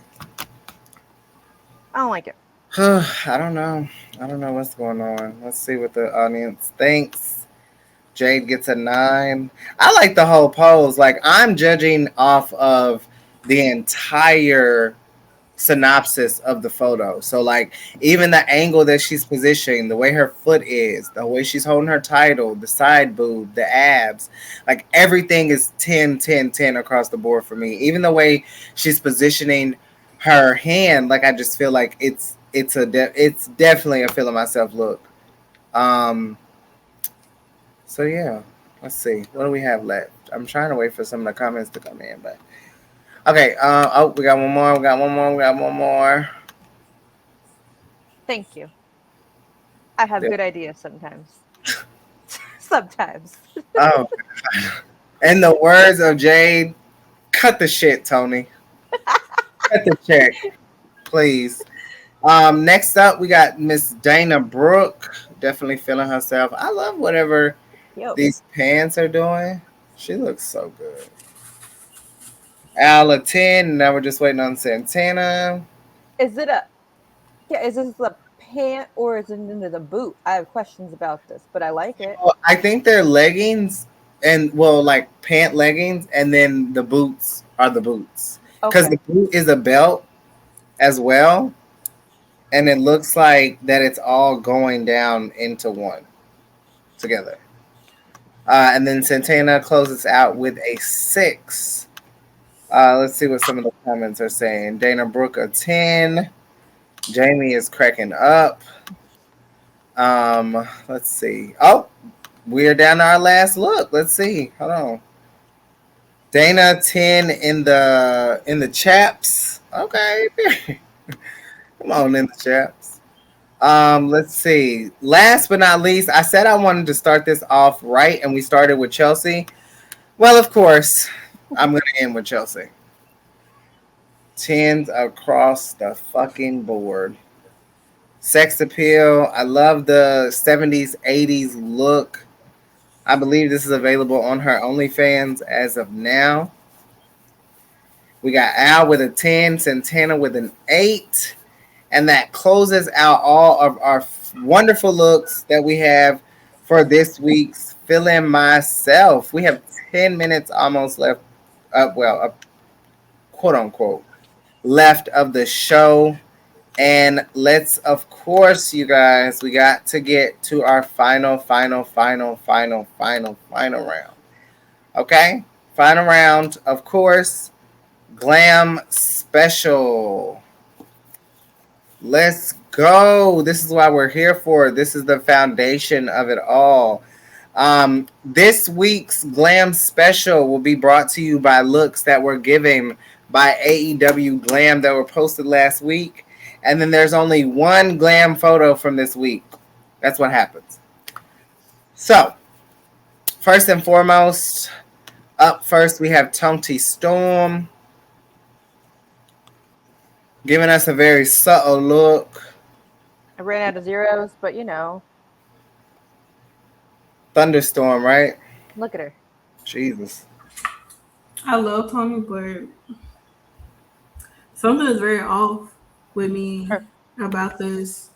I don't like it. I don't know. I don't know what's going on. Let's see what the audience thinks. Jade gets a 9. I like the whole pose. Like I'm judging off of the entire synopsis of the photo. So like even the angle that she's positioning, the way her foot is, the way she's holding her title, the side boob, the abs, like everything is 10, 10, 10 across the board for me. Even the way she's positioning her hand, like I just feel like it's definitely a feel of myself look. Um so yeah, let's see. What do we have left? I'm trying to wait for some of the comments to come in, but okay. Oh, we got one more. We got one more. We got one more. Thank you. I have Yeah. good ideas sometimes. Sometimes. Oh, in the words of Jade, cut the shit, Tony. Cut the check, please. Next up, we got Miss Dana Brooke. Definitely feeling herself. I love whatever Yo, these pants are doing. She looks so good. Al a 10. Now we're just waiting on Santana. is it a? Yeah, is this the pant or is it into the boot? I have questions about this, but I like it. Well, I think they're leggings and well, like pant leggings, and then the boots are the boots because Okay. the boot is a belt as well, and it looks like that it's all going down into one together. And then Santana closes out with a 6. Let's see what some of the comments are saying. Dana Brooke a 10. Jamie is cracking up. Let's see. Oh, we're down to our last look. Let's see. Hold on. Dana 10 in the chaps. Okay. Come on in the chaps. Let's see. Last but not least, I said I wanted to start this off right, and we started with Chelsea. Well, of course, I'm gonna end with Chelsea. 10s across the fucking board. Sex appeal. I love the 70s, 80s look. I believe this is available on her OnlyFans as of now. We got Al with a 10, Santana with an 8. And that closes out all of our wonderful looks that we have for this week's Fill In Myself. We have 10 minutes almost left, quote unquote, left of the show. And let's, of course, you guys, we got to get to our final round. Okay? Final round, of course, Glam Special. Let's go. This is what we're here for. This is the foundation of it all. This week's Glam Special will be brought to you by looks that were given by AEW Glam that were posted last week. And then there's only one glam photo from this week. That's what happens. So, first and foremost, up first we have Tony Storm giving us a very subtle look. I ran out of zeros, but you know. Thunderstorm, right? Look at her. Jesus. I love Tony, but something is very off with me about this.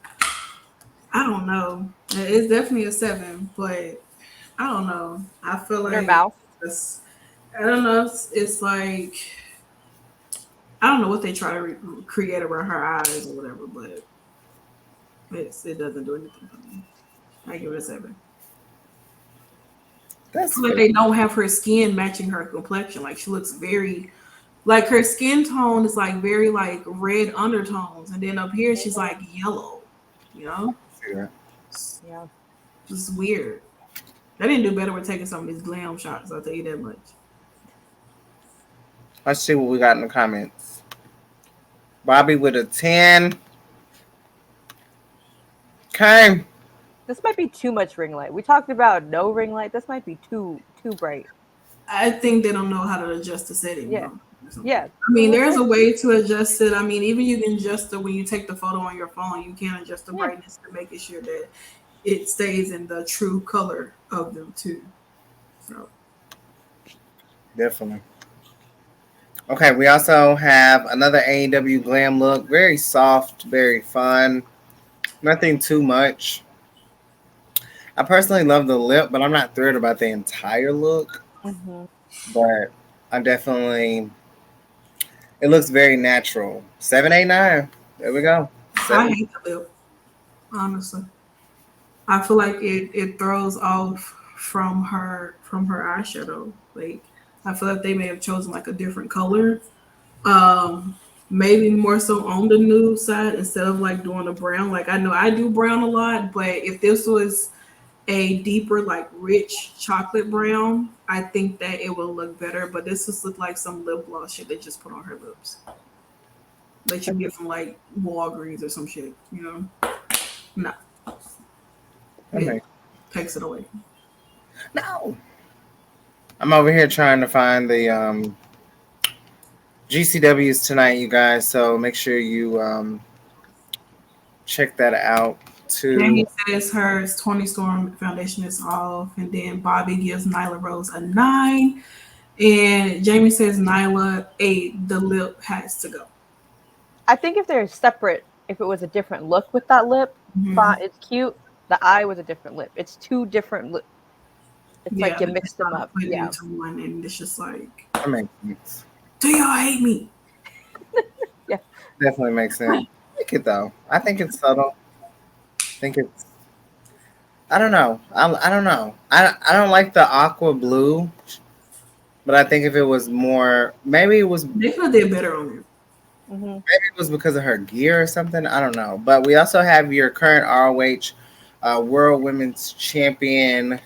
I don't know. It's definitely a 7, but I don't know. I feel like Her mouth. I don't know. It's like I don't know what they try to create around her eyes or whatever, but it doesn't do anything for me. I give it a 7. That's like they don't have her skin matching her complexion. Like she looks very, like her skin tone is like very like red undertones, and then up here she's like yellow. You know? Yeah. Just weird. They didn't do better with taking some of these glam shots. I'll tell you that much. Let's see what we got in the comments. Bobby with a 10. Okay. This might be too much ring light. We talked about no ring light. This might be too bright. I think they don't know how to adjust the setting. Yeah. Yeah. I mean, there's a way to adjust it. I mean, even you can adjust it when you take the photo on your phone. You can adjust the brightness to make sure that it stays in the true color of them too. So Definitely. Okay, we also have another AEW glam look. Very soft, very fun. Nothing too much. I personally love the lip, but I'm not thrilled about the entire look. Mm-hmm. But I definitely, it looks very natural. 789. There we go. I hate the lip, honestly. I feel like it throws off from her eyeshadow. Like I feel like they may have chosen like a different color. Maybe more so on the nude side instead of like doing a brown. Like I know I do brown a lot, but if this was a deeper, like rich chocolate brown, I think that it will look better. But this just looked like some lip gloss shit they just put on her lips. That you get from like Walgreens or some shit, you know? No. Okay. Takes it away. No. I'm over here trying to find the GCWs tonight, you guys. So make sure you check that out too. Jamie says her 20 Storm foundation is off, and then Bobby gives Nyla Rose a 9, and Jamie says Nyla 8. The lip has to go. I think if they're separate, if it was a different look with that lip, it's cute. The eye was a different lip. It's two different lips. It's like you mixed them up. Yeah. Into one, and it's just like, That makes sense. do y'all hate me? Yeah. Definitely makes sense. I like it though. I think it's subtle. I don't know. I don't know. I don't like the aqua blue, but I think if it was more, maybe it was. They could have did better on it. Mm-hmm. Maybe it was because of her gear or something. I don't know. But we also have your current ROH World Women's Champion.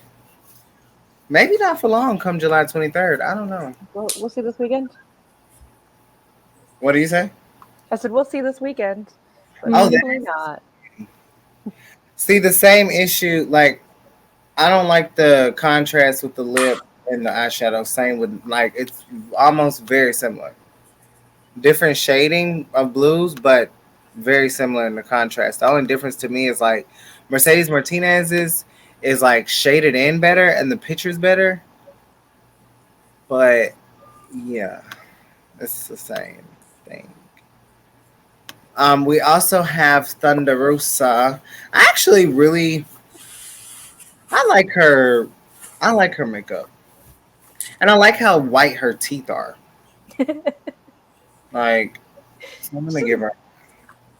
Maybe not for long. Come July 23rd. I don't know. We'll see this weekend. What do you say? I said we'll see this weekend. But Definitely not. See, the same issue, like, I don't like the contrast with the lip and the eyeshadow. Same with, like, it's almost very similar. Different shading of blues, but very similar in the contrast. The only difference to me is, like, Mercedes Martinez's is, like, shaded in better and the picture's better. But, yeah, it's the same thing. We also have Thunder Rosa. I I like her. I like her makeup, and I like how white her teeth are. Like, so I'm gonna give her.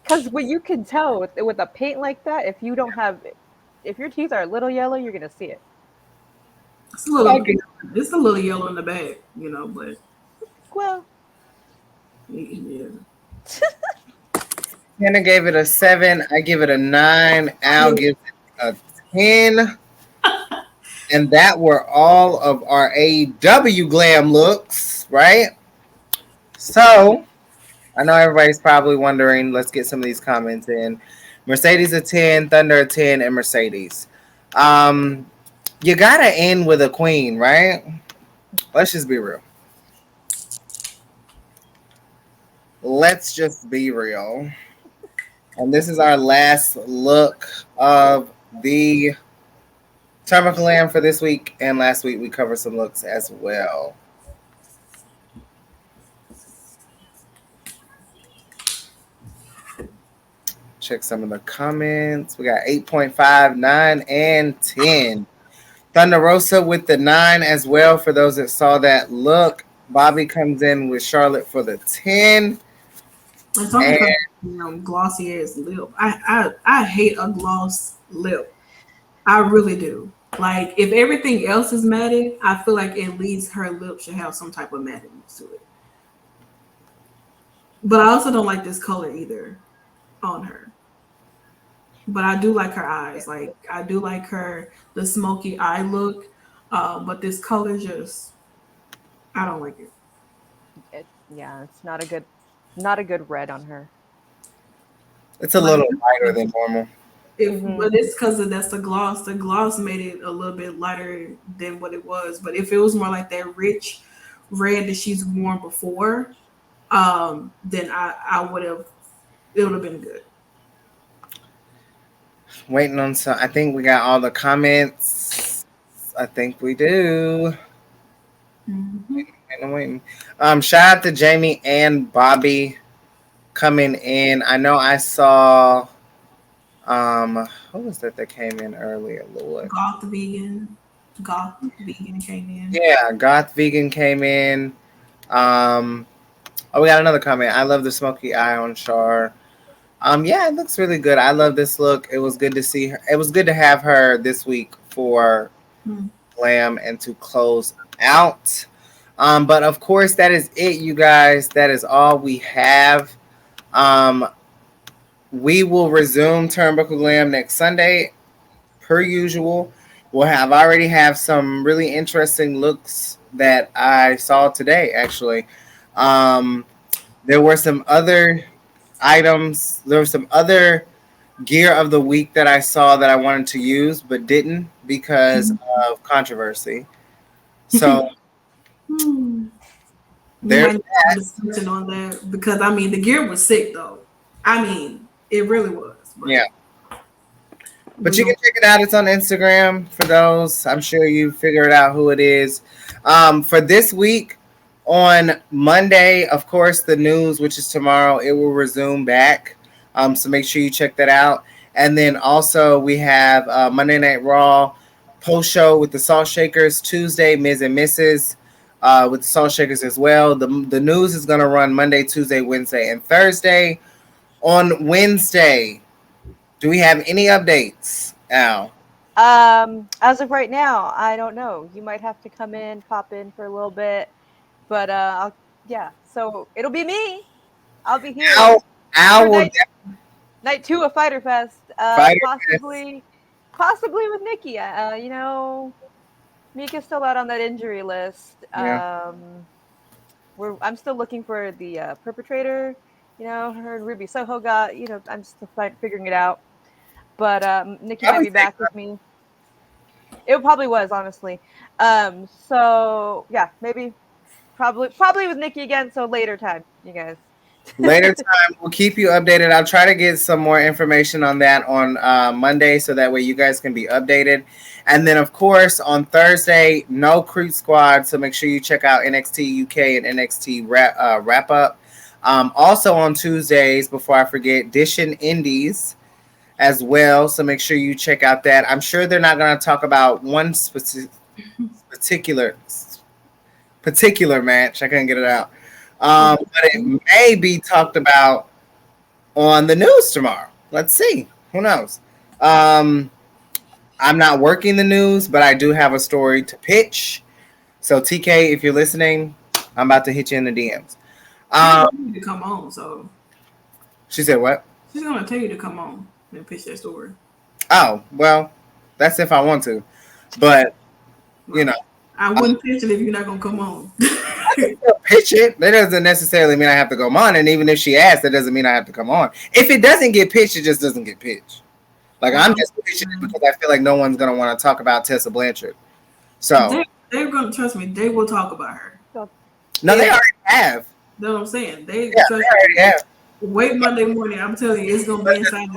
Because what you can tell with a paint like that, if you don't have, if your teeth are a little yellow, you're gonna see it. It's a little, Okay. it's a little yellow in the back, you know, but Well, yeah. Hannah gave it a 7. I give it a 9. Al gives it a 10. And that were all of our AEW glam looks, right? So I know everybody's probably wondering. Let's get some of these comments in. Mercedes a 10, Thunder a 10, and Mercedes. You gotta end with a queen, right? Let's just be real. Let's just be real. And this is our last look of the Turnbuckle Lamb for this week. And last week we covered some looks as well. Check some of the comments. We got 8.5, 9, and 10. Thunder Rosa with the 9 as well for those that saw that look. Bobby comes in with Charlotte for the 10. It's only because glossy ass lip. I hate a gloss lip. I really do. Like if everything else is matted, I feel like at least her lip should have some type of mattedness to it. But I also don't like this color either on her. But I do like her eyes. Like I do like the smoky eye look. But this color just I don't like it. yeah, it's not a good red on her. It's a little lighter than normal. But it's because that's the gloss. The gloss made it a little bit lighter than what it was. But if it was more like that rich red that she's worn before, then I would have. It would have been good. Waiting on some. I think we got all the comments. I think we do. Waiting. Shout out to Jamie and Bobby coming in. I know I saw. Who was that came in earlier? Lord. Goth vegan came in. Yeah, Goth Vegan came in. We got another comment. I love the smoky eye on Char. Yeah, it looks really good. I love this look. It was good to see her. It was good to have her this week for Glam and to close out. But of course, that is it, you guys. That is all we have. We will resume Turnbuckle Glam next Sunday, per usual. We'll already have some really interesting looks that I saw today, actually. There were some other items. There was some other gear of the week that I saw that I wanted to use, but didn't because of controversy. So there's that. On that because I mean the gear was sick though. I mean it really was. Yeah. But you can check it out. It's on Instagram for those. I'm sure you figured out who it is. For this week, on Monday, of course, the news, which is tomorrow, it will resume back. So make sure you check that out. And then also we have Monday Night Raw post show with the Salt Shakers. Tuesday, Ms. and Mrs. With the Salt Shakers as well. The news is going to run Monday, Tuesday, Wednesday, and Thursday. On Wednesday, do we have any updates, Al? As of right now, I don't know. You might have to pop in for a little bit, but so it'll be me. I'll be here. Al will night 2 of Fighter Fest. Possibly with Nikki. Mika's still out on that injury list. Yeah. I'm still looking for the perpetrator. Her and Ruby Soho got. I'm still figuring it out. But Nikki might be back with me. It probably was, honestly. So yeah, maybe, probably with Nikki again. So later time, you guys. Later time, we'll keep you updated. I'll try to get some more information on that on Monday, so that way you guys can be updated. And then, of course, on Thursday, no Creep Squad. So make sure you check out NXT UK and NXT wrap up. Also on Tuesdays, before I forget, Dishing Indies. as well. So make sure you check out that. I'm sure they're not going to talk about one particular match. I couldn't get it out. But it may be talked about on the news tomorrow. Let's see. Who knows? I'm not working the news, but I do have a story to pitch. So TK, if you're listening, I'm about to hit you in the DMs. To come on, so She said what? she's gonna tell you to come on and pitch that story. Oh, well, that's if I want to. But you know, I wouldn't pitch it if you're not gonna come on. pitch it. That doesn't necessarily mean I have to come on. And even if she asks, that doesn't mean I have to come on. If it doesn't get pitched, it just doesn't get pitched. Like I'm just pitching it because I feel like no one's gonna want to talk about Tessa Blanchard. So they're gonna trust me. They will talk about her. no, they already have. That's what I'm saying. They already have. Wait Monday morning. I'm telling you, it's gonna be inside.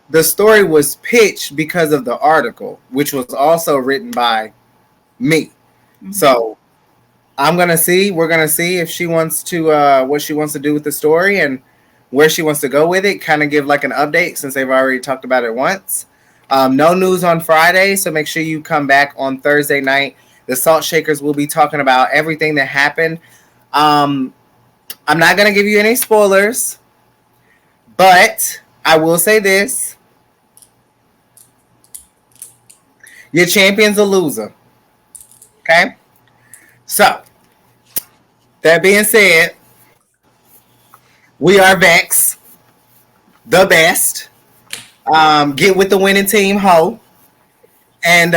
The story was pitched because of the article, which was also written by me. Mm-hmm. So I'm gonna see. We're gonna see if she wants to what she wants to do with the story and where she wants to go with it. Kind of give like an update since they've already talked about it once. No news on Friday, so make sure you come back on Thursday night. The Salt Shakers will be talking about everything that happened. I'm not gonna give you any spoilers, but I will say this. Your champion's a loser. Okay? So, that being said, we are Vex, the best. Get with the winning team, ho. And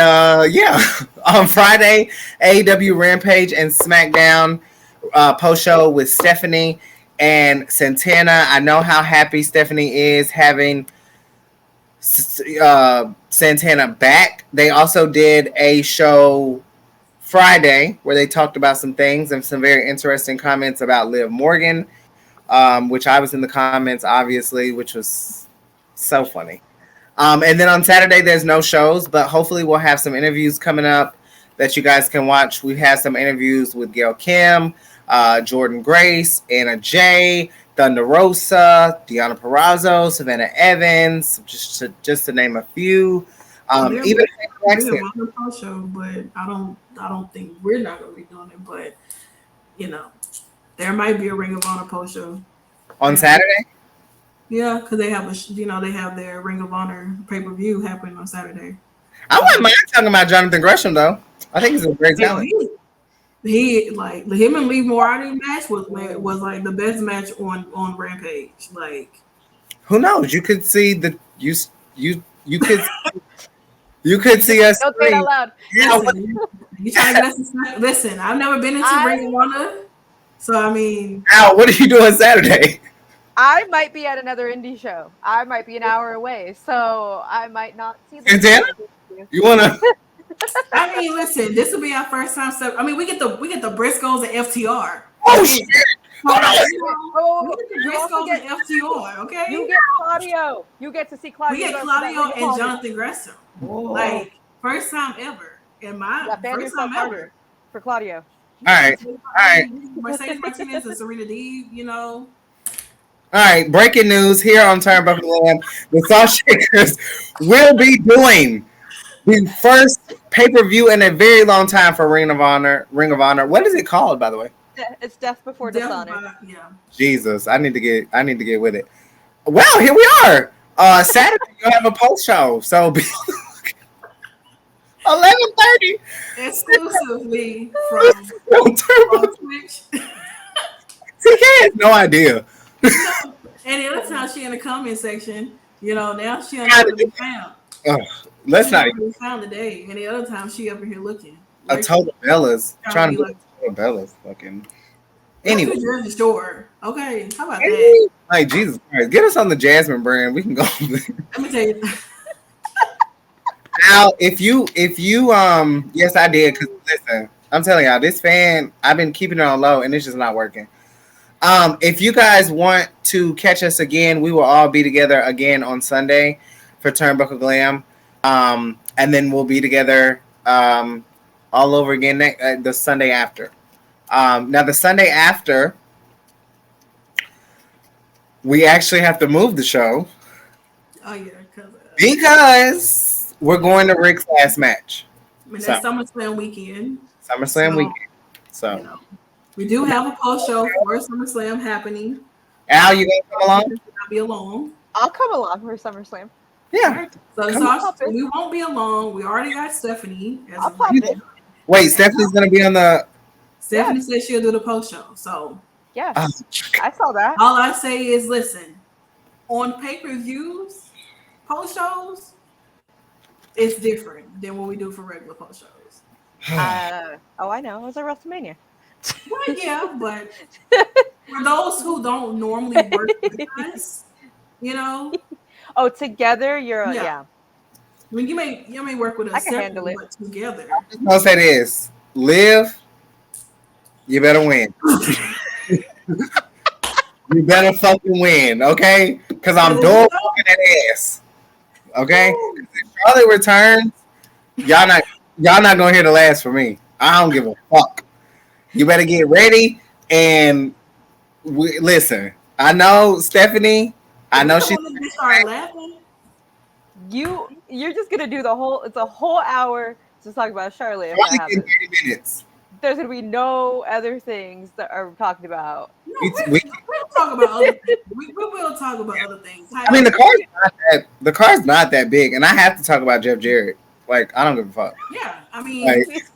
yeah, on Friday, AEW Rampage and SmackDown post show with Stephanie and Santana. I know how happy Stephanie is having Santana back. They also did a show Friday where they talked about some things and some very interesting comments about Liv Morgan, which I was in the comments, obviously, which was so funny. And then on Saturday, there's no shows, but hopefully we'll have some interviews coming up that you guys can watch. We have some interviews with Gail Kim, Jordan Grace, Anna Jay, Thunder Rosa, Deonna Purrazzo, Savannah Evans, just to name a few. Even on the post show, but I don't think we're not gonna be doing it. But you know, there might be a Ring of Honor post show on Saturday. Yeah, because they have they have their Ring of Honor pay-per-view happening on Saturday. I wouldn't mind talking about Jonathan Gresham though. I think he's a great talent. He like him and Lee Moriarty match was like the best match on Rampage. Like, who knows? You could see you could you could see us. Don't say it out loud. Yeah. You trying to get us? Listen, I've never been into Ring of Honor, so I mean, Al, what are you doing Saturday? I might be at another indie show. I might be an hour away, so I might not see the Santana? You wanna? I mean, listen, this will be our first time. So, I mean, we get the Briscoes and FTR. Oh shit! We get the Briscoes and FTR. Okay. You get Claudio. You get to see Claudio. We get Claudio and Jonathan Gresham. Whoa. Like first time ever. In my first time ever for Claudio. All right. Mercedes Martinez and Serena Deeb. You know. All right, breaking news here on Turnbuckle Glam. The Salt Shakers will be doing the first pay-per-view in a very long time for Ring of Honor. What is it called, by the way? It's Death Before Dishonor. Yeah. Jesus, I need to get with it. Well, here we are. Saturday you'll have a post show, so be 11:30 exclusively from Twitch. TK has no idea. And the other time she in the comment section, now she don't be found. Let's not even found today. And the other time she up in here looking. I told the Bellas trying to get Bellas fucking. Anyway, Jersey Shore. Okay, how about that? Like Jesus Christ, get us on the Jasmine brand. We can go. Let me tell you. Now, if you, yes, I did. Cause listen, I'm telling y'all, this fan, I've been keeping it on low, and it's just not working. If you guys want to catch us again, we will all be together again on Sunday for Turnbuckle Glam. And then we'll be together all over again the Sunday after. Now, the Sunday after, we actually have to move the show. Oh yeah, because we're going to Rick's last match. I mean, So, that's SummerSlam weekend. SummerSlam So, weekend. So, you know, we do have a post show for SummerSlam happening. Al, you gonna come along? I'll be alone. I'll come along for SummerSlam. Yeah. So Come on. we won't be alone. We already got Stephanie. I'll pop in. Wait, Stephanie's gonna be on the. Stephanie said she'll do the post show. So Yeah, I saw that. all I say is, listen, on pay-per-views, post shows, it's different than what we do for regular post shows. Oh, I know. It was at WrestleMania. Well, yeah, but for those who don't normally work with us, you know. Oh, together you're Yeah. I mean, you may work with us I can handle it. but together. I'll say this: Liv, you better win. You better fucking win, okay? Because I'm dog fucking that ass. Okay? If Charlotte returns, y'all not gonna hear the last for me. I don't give a fuck. You better get ready and listen. I know Stephanie. I know she's start laughing. You're just gonna do it's a whole hour to talk about Charlotte. only getting 30 minutes. There's gonna be no other things that are talked about. No, we'll talk about other things. We will talk about other things. I mean, the car's not that big, and I have to talk about Jeff Jarrett. Like, I don't give a fuck. Yeah, I mean, Like,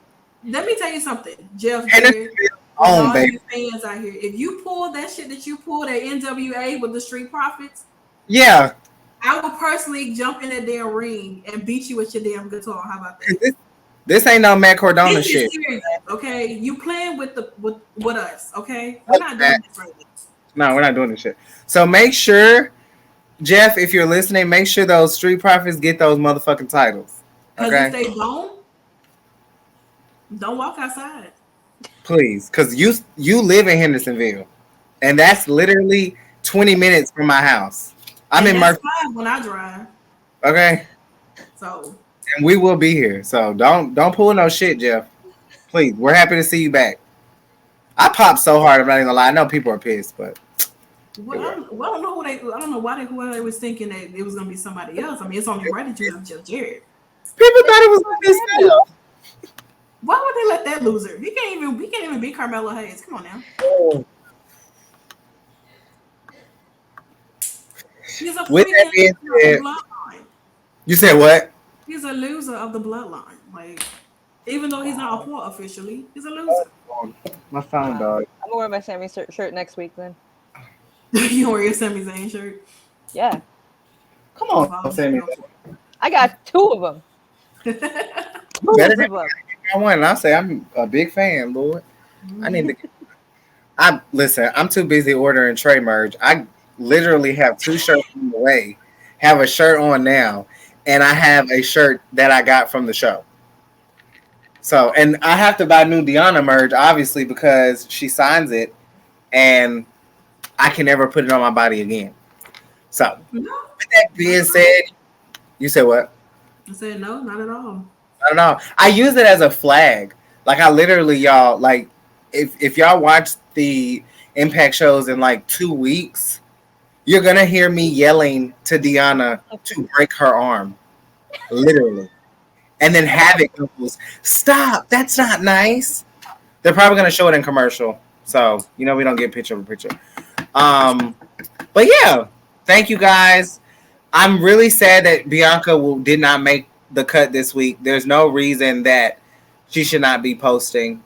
let me tell you something, Jeff Jarrett. All you fans out here, if you pull that shit that you pulled at NWA with the Street Profits, yeah, I would personally jump in that damn ring and beat you with your damn guitar. How about that? This ain't no Matt Cardona shit. Serious, okay, you playing with us, okay? We're not doing this right now. No, we're not doing this shit. So make sure, Jeff, if you're listening, make sure those Street Profits get those motherfucking titles. Because Okay? if they don't walk outside. Please, because you live in Hendersonville, and that's literally 20 minutes from my house. I'm in Murphy. When I drive. Okay? So. And we will be here. So don't pull no shit, Jeff. Please, we're happy to see you back. I popped so hard, I'm not even gonna lie. I know people are pissed, but I don't know I don't know why they was thinking that it was gonna be somebody else. I mean, it's only right that you have Jeff Jarrett. People thought it was gonna be Steph. Why would they let that loser? He can't even beat Carmelo Hayes. Come on now. He's a With that being said, bloodline. You said what? He's a loser of the bloodline. Like, even though he's not a poor officially, he's a loser. My phone, dog. I'm gonna wear my Sami shirt next week then. You wear your Sami Zayn shirt? Yeah. Come on, Sammy. I got 2 of them. Better than I one. I'll say I'm a big fan, Lord. I need to. Listen. I'm too busy ordering tray merge. I literally have 2 shirts on the way. Have a shirt on now, and I have a shirt that I got from the show. So, and I have to buy new Deanna merge, obviously, because she signs it, and I can never put it on my body again. So, with that being said, you said what? I said no, not at all. I don't know. I use it as a flag. Like, I literally, y'all, like, if y'all watch the Impact shows in like 2 weeks, you're gonna hear me yelling to Deanna to break her arm, literally, and then Havoc goes, "Stop! That's not nice." They're probably gonna show it in commercial, so we don't get picture of a picture. But yeah, thank you guys. I'm really sad that Bianca did not make the cut this week. There's no reason that she should not be posting.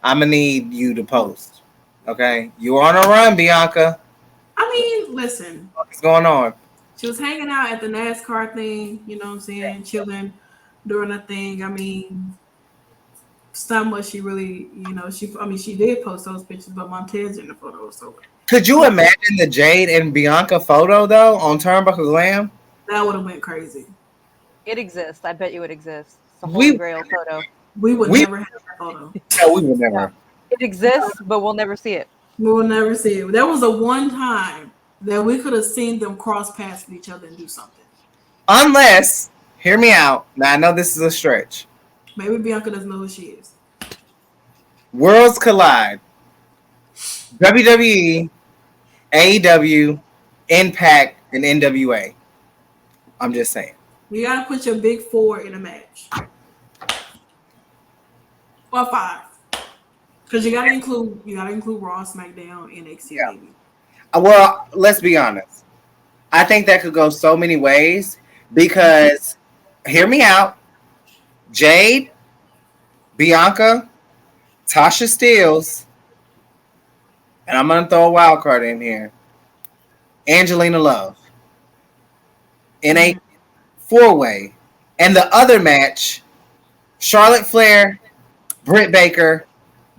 I'm gonna need you to post. Okay, you're on a run, Bianca. I mean, listen. What's going on? She was hanging out at the NASCAR thing, you know what I'm saying, chilling, doing a thing. I mean, it's not much she really, she did post those pictures, but Montez in the photo. So could you imagine the Jade and Bianca photo though on Turnbuckle Glam? That would have went crazy. It exists. I bet you it exists. It's a Holy Grail photo. We would never have that photo. No, we would never. It exists, but we'll never see it. We will never see it. There was a one time that we could have seen them cross paths with each other and do something. Unless, hear me out. Now I know this is a stretch. Maybe Bianca doesn't know who she is. Worlds collide. WWE, AEW, Impact, and NWA. I'm just saying. You gotta put your big four in a match. Or five. Because you gotta include Raw, SmackDown, NXT, Yeah. baby. Well, let's be honest. I think that could go so many ways because, hear me out, Jade, Bianca, Tasha Steelz, and I'm gonna throw a wild card in here, Angelina Love, in a 4-way, and the other match, Charlotte Flair, Britt Baker,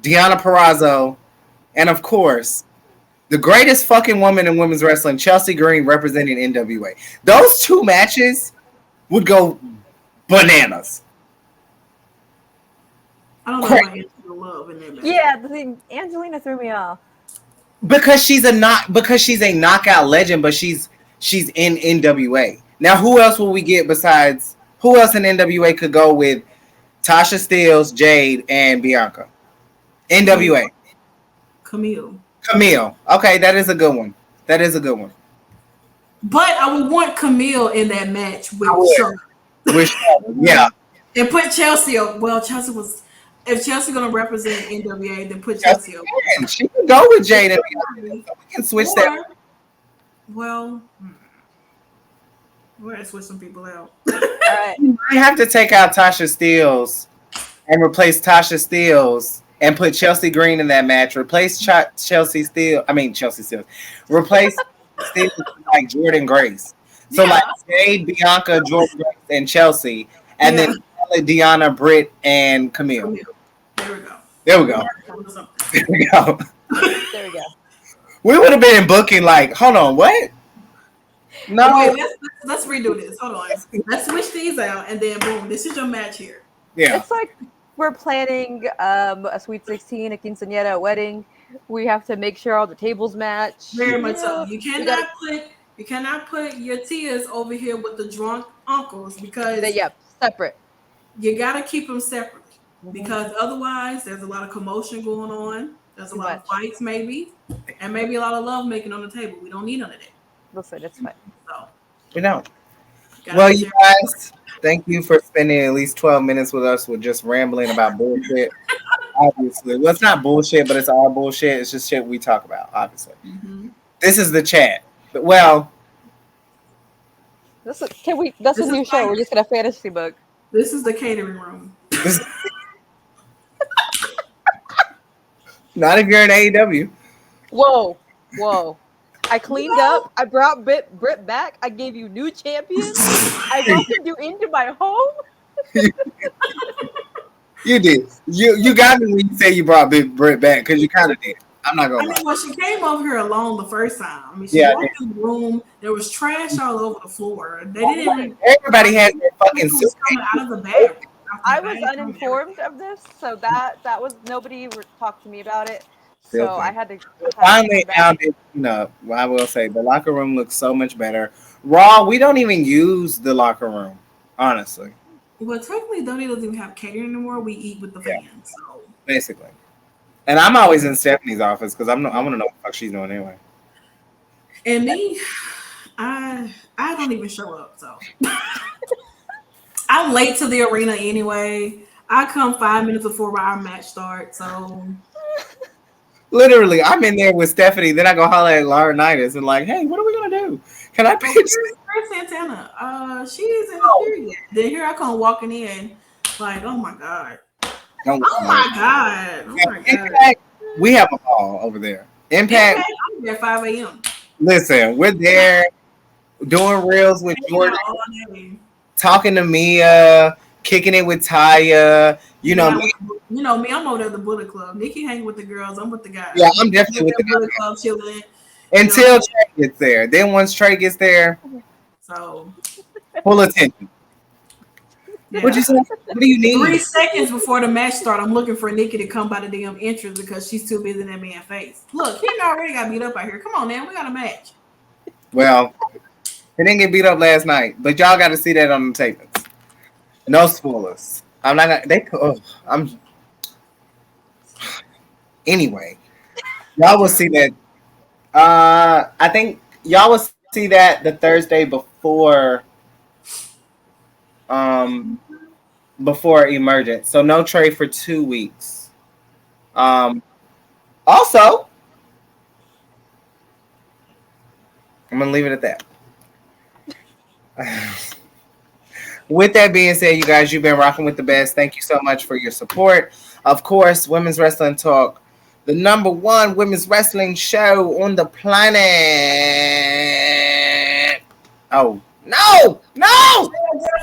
Deonna Purrazzo, and of course, the greatest fucking woman in women's wrestling, Chelsea Green, representing NWA. Those 2 matches would go bananas. I don't know about Angelina Love in that match. Yeah, the thing, Angelina threw me off. Because she's a knockout legend, but she's in NWA. Now, who else will we get besides who else in NWA could go with Tasha Steelz, Jade, and Bianca? NWA. Camille. Okay, that is a good one. But I would want Camille in that match with Charlotte. Yeah. And put Chelsea up. Well, if Chelsea gonna represent NWA, then put Chelsea up. She can go with Jade and Bianca. We can switch that. Well, we're gonna switch some people out. All right. I have to take out Tasha Steelz and replace Tasha Steelz and put Chelsea Green in that match. Replace Chelsea Steelz. Replace Steelz with like Jordan Grace. So like Jade, Bianca, Jordan Grace, and Chelsea, and then Deonna, Britt, and Camille. There we go. We would have been booking like, hold on, what? No. Wait, let's redo this. Hold on. Let's switch these out, and then boom, this is your match here. Yeah. It's like we're planning a Sweet 16, a quinceañera, a wedding. We have to make sure all the tables match. Very much so. You cannot put your tiers over here with the drunk uncles because separate. You gotta keep them separate because otherwise there's a lot of commotion going on. There's a lot of fights, maybe, and maybe a lot of love making on the table. We don't need none of that. Listen, it's fine. So we don't. Well, you guys, thank you for spending at least 12 minutes with us with just rambling about bullshit. Obviously, well, it's not bullshit, but it's all bullshit. It's just shit we talk about. Obviously, This is the chat. But well, that's a new show. We're just gonna fantasy book. This is the catering room. Not if you're in AEW. Whoa. I cleaned up. I brought Britt back. I gave you new champions. I welcomed you into my home. You did. You got me when you say you brought Britt back because you kind of did. I'm not gonna lie. Well, she came over here alone the first time. I mean, she walked in the room. There was trash all over the floor. They didn't. Everybody had their fucking suitcase coming out of the bag. I was uninformed of this, so that was nobody talked to me about it. So I had to. Finally, now I will say the locker room looks so much better. Raw, we don't even use the locker room, honestly. Well, technically, Donnie doesn't even have catering anymore. We eat with the fans. So. Basically. And I'm always in Stephanie's office because I want to know what the fuck she's doing anyway. And me, I don't even show up. So I'm late to the arena anyway. I come 5 minutes before our match starts. So literally, I'm in there with Stephanie. Then I go holler at Laurinaitis and like, hey, what are we gonna do? Can I pitch? Where's Santana? She isn't here yet. Then here I come walking in, like, oh my god. Oh my god. Impact, we have a hall over there. Impact. I'm there at 5 a.m. Listen, we're there doing reels with Jordan, talking to Mia, kicking it with Taya. You know me, I'm over at the Bullet Club. Nikki hang with the girls. I'm with the guys. Yeah, I'm definitely with the Bullet Club chilling. Until Trey gets there. Then once Trey gets there, so full attention. Yeah. What do you need? 3 seconds before the match start, I'm looking for Nikki to come by the damn entrance because she's too busy in that man's face. Look, he already got beat up out here. Come on, man, we got a match. Well, he didn't get beat up last night, but y'all got to see that on the tapings. No spoilers. I'm not gonna. Anyway, y'all will see that. I think y'all will see that the Thursday before before Emergence. So no trade for 2 weeks. Also, I'm gonna leave it at that. With that being said, you guys, you've been rocking with the best. Thank you so much for your support. Of course, Women's Wrestling Talk, the number one women's wrestling show on the planet. Oh, no!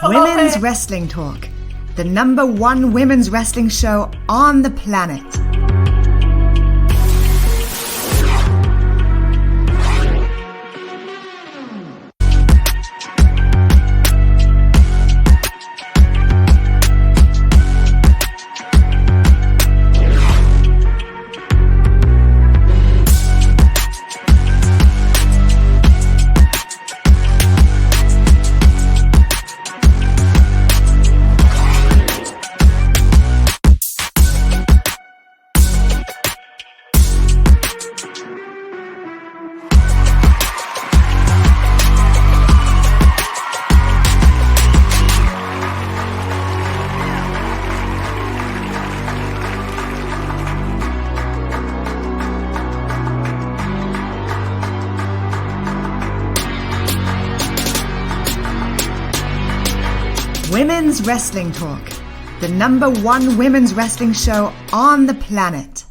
Women's Wrestling Talk, the number one women's wrestling show on the planet. Women's Wrestling Talk, the number one women's wrestling show on the planet.